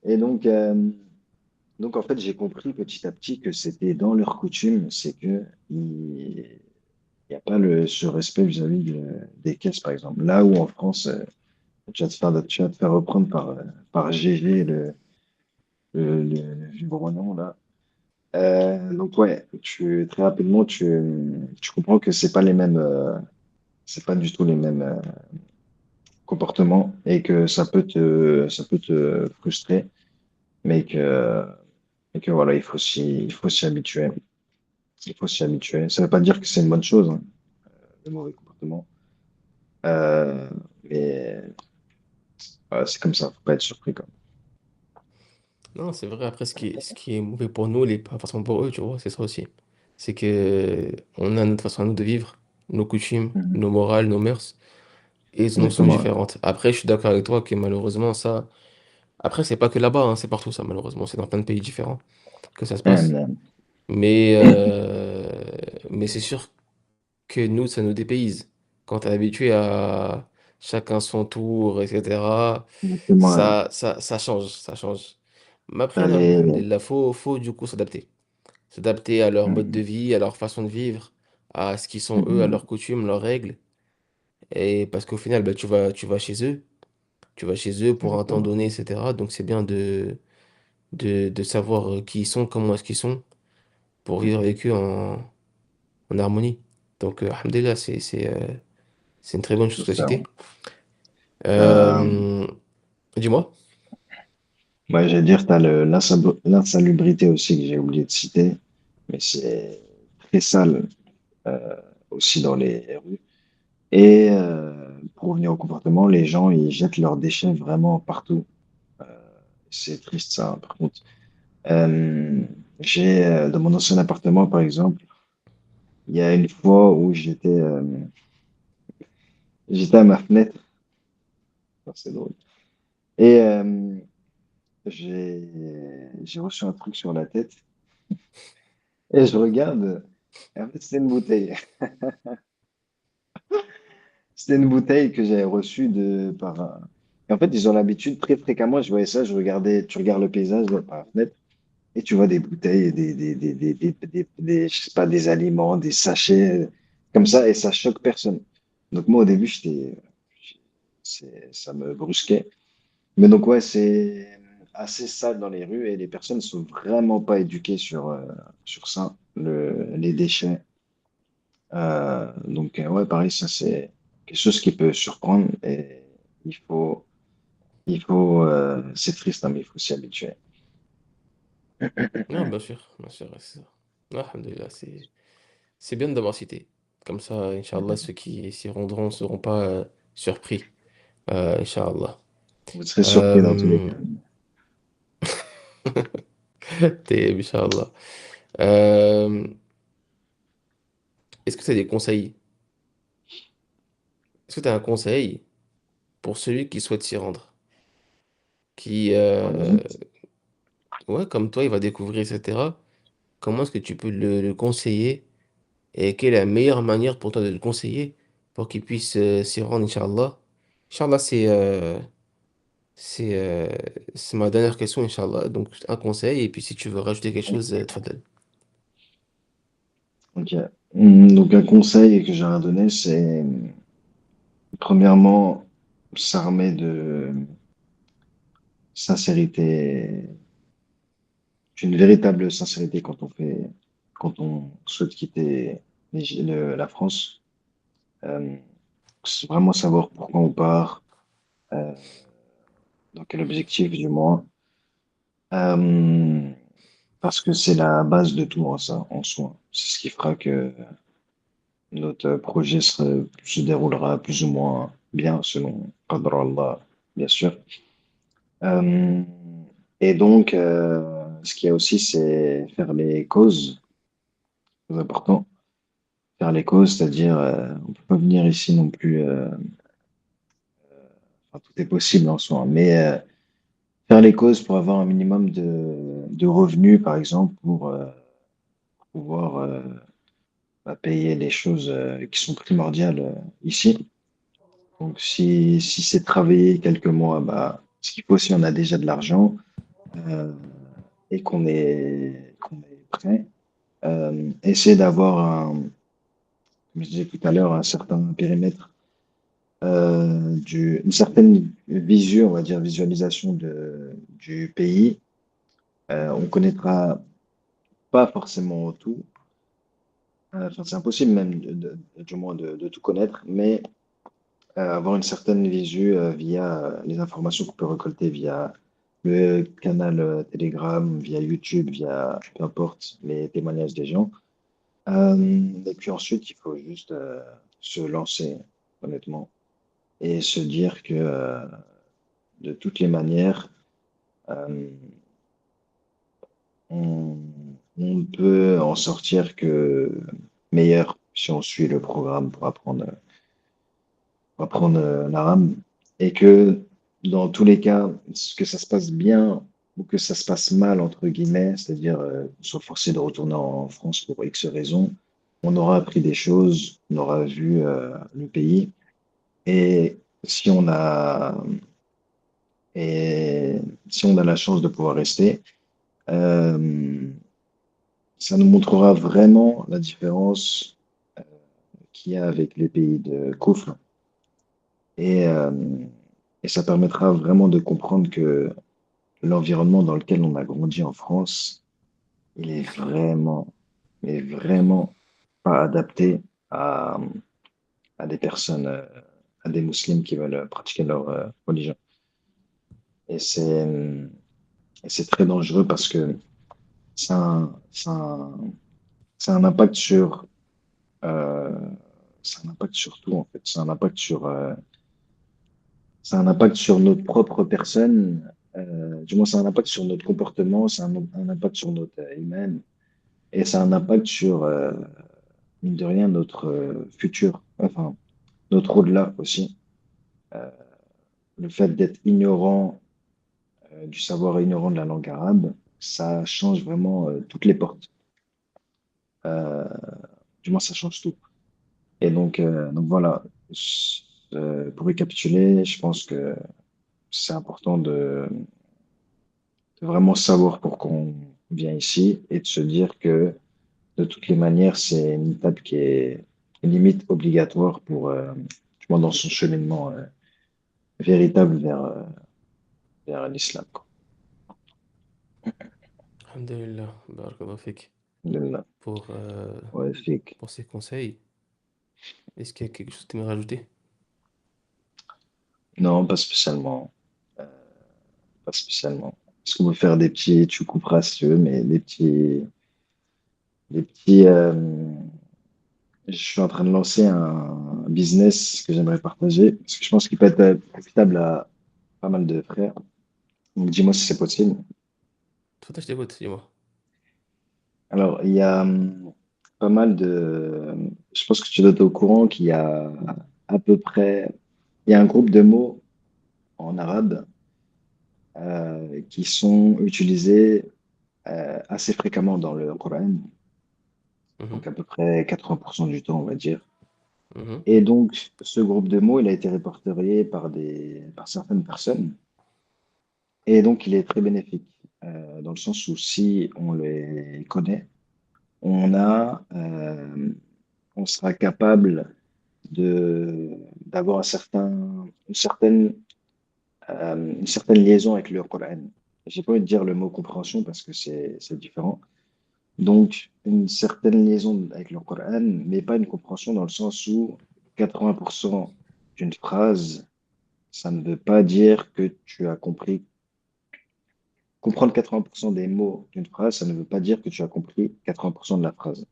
Et donc en fait, j'ai compris petit à petit que c'était dans leur coutume, c'est que il n'y a pas ce respect vis-à-vis des caisses, par exemple. Là où en France, tu vas te faire reprendre par GG, le vibronnant, là. Donc ouais, très rapidement, tu comprends que c'est pas du tout les mêmes comportements et que ça peut te frustrer, mais que voilà, il faut s'y habituer. Il faut s'y habituer. Ça veut pas dire que c'est une bonne chose, hein, le mauvais comportement. Mais voilà, c'est comme ça, faut pas être surpris, quoi.
Non, c'est vrai. Après, ce qui est mauvais pour nous, n'est pas forcément pour eux, tu vois, c'est ça aussi. C'est que on a notre façon à nous de vivre, nos coutumes,
Mhm.
nos morales, nos mœurs, et nos sont
Exactement. Ouais.
différentes. Après, je suis d'accord avec toi que malheureusement, ça. Après, c'est pas que là-bas, hein, c'est partout ça, malheureusement. C'est dans plein de pays différents que ça se passe.
Euh,
Mais, mais c'est sûr que nous, ça nous dépayse. Quand t'es habitué à chacun son tour, etc.,
Exactement.
ça change, ça change. Mais après,
T'as
non,
les...
alhamdoulilah, faut du coup s'adapter. S'adapter à leur mode de
Mhm.
vie, à leur façon de vivre, à ce qu'ils sont eux, à
Mhm.
leurs coutumes, leurs règles. Et parce qu'au final, bah, tu vas chez eux pour un temps
Exactement.
donné, etc. Donc c'est bien de savoir qui ils sont, comment est-ce qu'ils sont, pour vivre avec eux en harmonie. Donc, alhamdoulilah, c'est une très bonne chose que tu as
J'espère.
citée.
Euh,
Euh, dis-moi.
ouais, j'allais dire, tu as l'insalubrité aussi que j'ai oublié de citer, mais c'est très sale aussi dans les rues. Et pour revenir au comportement, les gens, ils jettent leurs déchets vraiment partout. Euh, c'est triste ça, hein, par contre. Euh, dans mon ancien appartement, par exemple, il y a une fois où j'étais à ma fenêtre. Oh, c'est drôle. Et j'ai reçu un truc sur la tête et je regarde. Et en fait, c'était une bouteille. C'était une bouteille que j'avais reçue par un. Et en fait, ils ont l'habitude, très fréquemment, je voyais ça, tu regardes le paysage là, par la fenêtre. et tu vois des bouteilles, je sais pas, des aliments, des sachets, comme ça, et ça choque personne. Donc moi, au début, ça me brusquait. Mais donc, ouais, c'est assez sale dans les rues et les personnes sont vraiment pas éduquées sur ça, les déchets. Donc, ouais, pareil, ça, c'est quelque chose qui peut surprendre et il faut, c'est triste, hein, mais il faut s'y habituer.
Non, bien sûr, ouais, c'est ça. Alhamdulillah, c'est bien d'avoir cité. Comme ça, Inch'Allah, ceux qui s'y rendront ne seront pas surpris. Inch'Allah.
Vous serez surpris dans tous les
Euh,
cas.
Inch'Allah. Euh, est-ce que tu as des conseils? Est-ce que tu as un conseil pour celui qui souhaite s'y rendre? Qui,
En Égypte,
ouais, comme toi, il va découvrir, etc. Comment est-ce que tu peux le conseiller? Et quelle est la meilleure manière pour toi de le conseiller pour qu'il puisse s'y rendre, Inch'Allah? Inch'Allah, c'est, euh, c'est ma dernière question, Inch'Allah. Donc, un conseil, et puis si tu veux rajouter quelque chose, tfadal.
ok. Donc, un conseil que j'ai à donner, c'est premièrement, s'armer de sincérité, d'une véritable sincérité quand on souhaite quitter la France. Euh, c'est vraiment savoir pourquoi on part, euh, dans quel objectif du moins. Euh, Parce que c'est la base de tout en soi. C'est ce qui fera que notre projet se déroulera plus ou moins bien selon Qadr Allah, bien sûr. Euh, et donc, ce qu'il y a aussi, c'est faire les causes, très important. Faire les causes, c'est-à-dire, on peut pas venir ici non plus, enfin, tout est possible en soi, mais faire les causes pour avoir un minimum de revenus, par exemple, pour pouvoir payer les choses qui sont primordiales ici. Donc, si c'est travailler quelques mois, bah, ce qu'il faut, si on a déjà de l'argent euh, et qu'on est prêt, essayer d'avoir, comme je disais tout à l'heure, un certain périmètre, une certaine visu, on va dire, visualisation du pays. On connaîtra pas forcément tout. Enfin, c'est impossible même, du moins, de tout connaître, mais avoir une certaine visu via les informations qu'on peut récolter via le canal Telegram, via YouTube, via peu importe les témoignages des gens. Et puis ensuite, il faut juste se lancer, honnêtement, et se dire que de toutes les manières, euh, on, on ne peut en sortir que meilleur si on suit le programme pour apprendre l'arabe. Et que dans tous les cas, que ça se passe bien ou que ça se passe mal, entre guillemets, c'est-à-dire qu'on soit forcé de retourner en France pour X raisons, on aura appris des choses, on aura vu le pays. Et si on a, et si on a la chance de pouvoir rester, euh, ça nous montrera vraiment la différence qu'il y a avec les pays de Koufle. Et, euh, et ça permettra vraiment de comprendre que l'environnement dans lequel on a grandi en France, il est vraiment, mais vraiment pas adapté à, à des personnes, à des musulmans qui veulent pratiquer leur religion. Et c'est très dangereux parce que ça a ça a un impact euh, ça a un impact sur tout, en fait. Ça a un impact sur notre propre personne, du moins, ça a un impact sur notre comportement, ça a un impact sur notre humaine, et ça a un impact sur, mine de rien, notre futur, enfin, notre au-delà aussi. Euh, le fait d'être ignorant du savoir, ignorant de la langue arabe, ça change vraiment toutes les portes. Euh, du moins, ça change tout. Et donc voilà. Pour récapituler, je pense que c'est important de vraiment savoir pourquoi on vient ici et de se dire que de toutes les manières, c'est une étape qui est limite obligatoire pour, tu vois, dans son cheminement véritable vers l'islam, quoi.
Alhamdulillah, barakallahu fik
Alhamdulillah.
pour,
Ouais, fiqh.
pour ces conseils. Est-ce qu'il y a quelque chose que tu m'as rajouté?
Non, pas spécialement. Euh, Pas spécialement. Est-ce qu'on peut faire des petits, tu couperas si tu veux, mais des petits, je suis en train de lancer un business que j'aimerais partager, parce que je pense qu'il peut être profitable à pas mal de frères. Donc dis-moi si c'est possible.
Toi, je t'écoute, dis-moi.
Alors, il y a pas mal je pense que tu dois être au courant qu'il y a à peu près, il y a un groupe de mots en arabe qui sont utilisés assez fréquemment dans le Coran,
Mhm,
donc à peu près 80% du temps, on va dire.
mhm,
Et donc, ce groupe de mots, il a été répertorié par certaines personnes. Et donc, il est très bénéfique, dans le sens où si on les connaît, on a, on sera capable d'avoir une certaine liaison avec le Coran. J'ai pas envie de dire le mot compréhension parce que c'est différent. Donc, une certaine liaison avec le Coran, mais pas une compréhension dans le sens où 80% d'une phrase, ça ne veut pas dire que tu as compris. Comprendre 80% des mots d'une phrase, ça ne veut pas dire que tu as compris 80% de la phrase.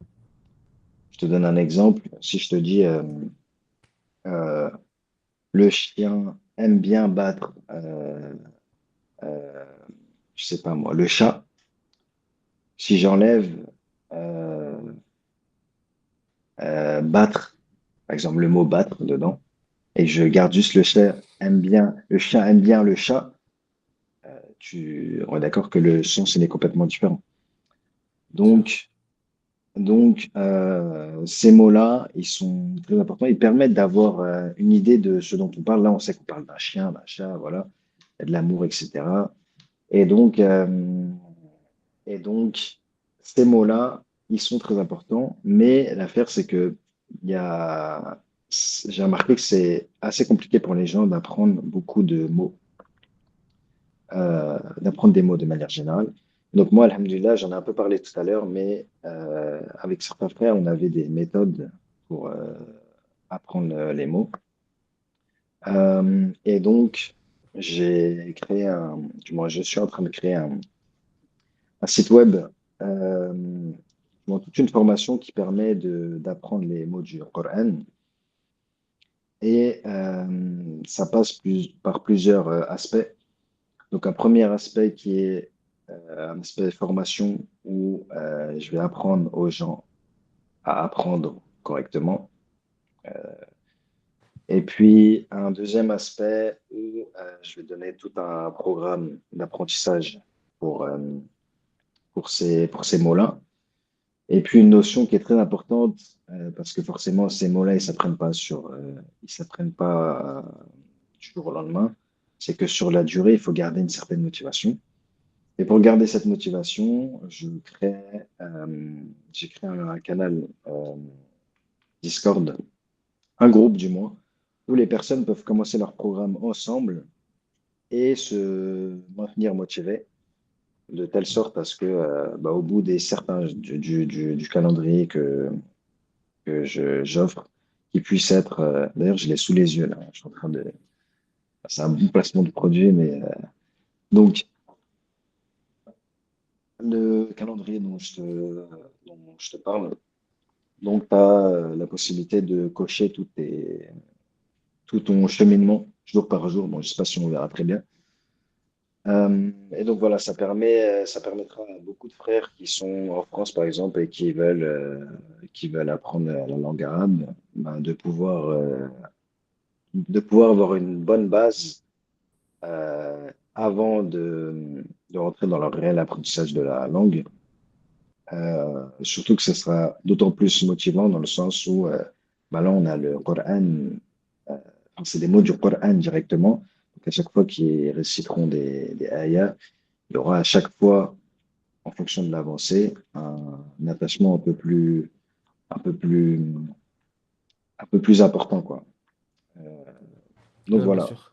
Je te donne un exemple. Si je te dis euh, le chien aime bien battre, euh, je sais pas moi, le chat, si j'enlève euh, battre, par exemple le mot battre dedans, et je garde juste le chien aime bien le chat, on est d'accord que le sens il est complètement différent.
bien sûr.
Donc, ces mots-là, ils sont très importants. Ils permettent d'avoir une idée de ce dont on parle. Là, on sait qu'on parle d'un chien, d'un chat, voilà, il y a de l'amour, etc. Et donc, euh, et donc, ces mots-là, ils sont très importants. Mais l'affaire, c'est que il y a, j'ai remarqué que c'est assez compliqué pour les gens d'apprendre beaucoup de mots, d'apprendre des mots de manière générale. Donc moi, alhamdulillah, j'en ai un peu parlé tout à l'heure, mais avec certains frères, on avait des méthodes pour apprendre les mots. Et donc, du moins, je suis en train de créer un site web, euh, toute une formation qui permet d'apprendre les mots du Coran. Et ça passe par plusieurs aspects. Donc, un premier aspect qui est un aspect formation où je vais apprendre aux gens à apprendre correctement. Et puis, un deuxième aspect où je vais donner tout un programme d'apprentissage pour, euh, pour ces mots-là. Et puis, une notion qui est très importante, parce que forcément, ces mots-là, ils s'apprennent pas du jour au lendemain. C'est que sur la durée, il faut garder une certaine motivation. Et pour garder cette motivation, j'ai créé un canal Discord, un groupe du moins, où les personnes peuvent commencer leur programme ensemble et se maintenir motivés, de telle sorte à ce que, au bout des certains du calendrier que j'offre, qu'ils puissent être. D'ailleurs, je l'ai sous les yeux là. Je suis en train de. C'est un bon placement de produit, mais donc le calendrier dont je te parle. Donc, tu as la possibilité de cocher tout ton cheminement jour par jour. Bon, je ne sais pas si on verra très bien. Et donc voilà, ça permettra à beaucoup de frères qui sont en France, par exemple, et qui veulent apprendre la langue arabe, ben, de pouvoir avoir une bonne base avant de rentrer dans leur réel apprentissage de la langue. Surtout que ce sera d'autant plus motivant dans le sens où ben là, on a le Coran, enfin, c'est des mots du Coran directement. Donc à chaque fois qu'ils réciteront des ayats, il y aura à chaque fois en fonction de l'avancée, un attachement un peu plus, un peu plus important, quoi. Euh, donc
Ouais, bien
voilà.
sûr.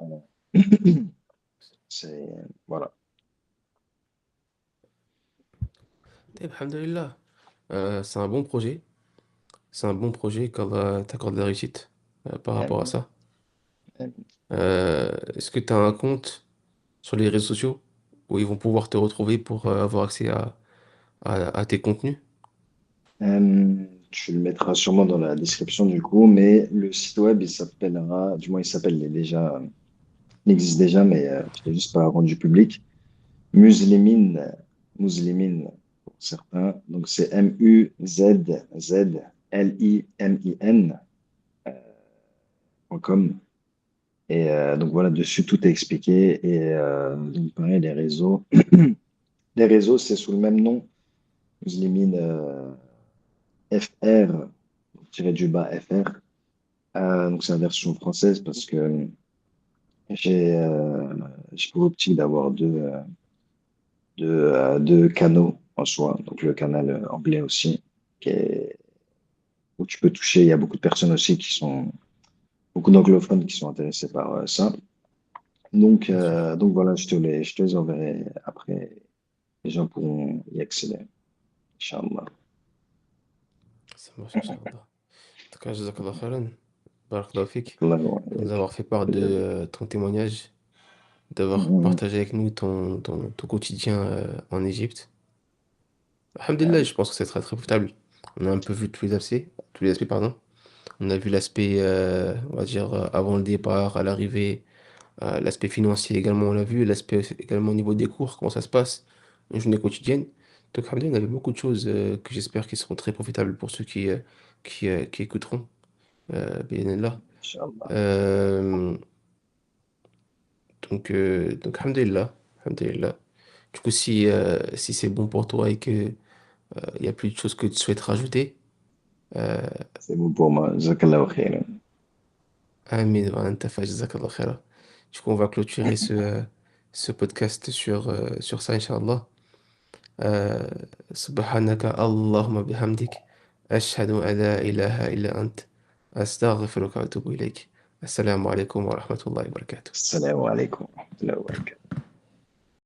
C'est, voilà.
طيب الحمد لله. C'est un bon projet. C'est un bon projet qu'Allah t'accorde la réussite par rapport à
Euh,
ça. Est-ce que tu as un compte sur les réseaux sociaux où ils vont pouvoir te retrouver pour avoir accès à tes contenus?
Tu le mettras sûrement dans la description du coup, mais le site web, il s'appellera, du moins il s'appelle, il est déjà, il existe déjà, mais je l'ai juste pas rendu public. Muslimine, Muslimine pour certains. Donc c'est MUZZLIMIN.com. Et donc voilà, dessus tout est expliqué. Et donc pareil, les réseaux. Les réseaux, c'est sous le même nom, Muslimine FR, tiré du bas FR. Donc c'est la version française parce que j'ai pour optique d'avoir deux canaux en soi. Donc le canal anglais aussi, qui est, où tu peux toucher. Il y a beaucoup de personnes aussi beaucoup d'anglophones qui sont intéressés par ça.
Bien sûr.
Donc voilà, je te les enverrai après. Les gens pourront y accéder. Inch'Allah.
Ça marche, Inch'Allah. En tout cas, Jazakallah khairan. Barakallahu fik.
Allah,
Pour nous avoir fait part de ton témoignage, d'avoir
ouais.
partagé avec nous ton quotidien en Égypte. Alhamdulillah, je pense que c'est très très profitable. On a un peu vu tous les aspects, pardon. On a vu l'aspect, on va dire, avant le départ, à l'arrivée, l'aspect financier également, on l'a vu, l'aspect également au niveau des cours, comment ça se passe, une journée quotidienne. Donc, alhamdulillah, on avait beaucoup de choses que j'espère qui seront très profitables pour ceux qui écouteront, bi'idhnillah.
Inch'Allah.
Euh, donc, alhamdulillah, alhamdulillah. Du coup, si c'est bon pour toi et que il y a plus de choses que tu souhaites rajouter, euh,
C'est bon pour moi. Jazakallahu khairan.
amin wa anta fa jazakallah khaira. Du coup, on va clôturer ce podcast sur ça, Inch'Allah. آه، سبحانك اللهم بحمدك أشهد أن لا إله إلا أنت أستغفرك وأتوب إليك. السلام عليكم ورحمة الله وبركاته.
Assalamu alaikum wa rahmatullahi wa barakatuh.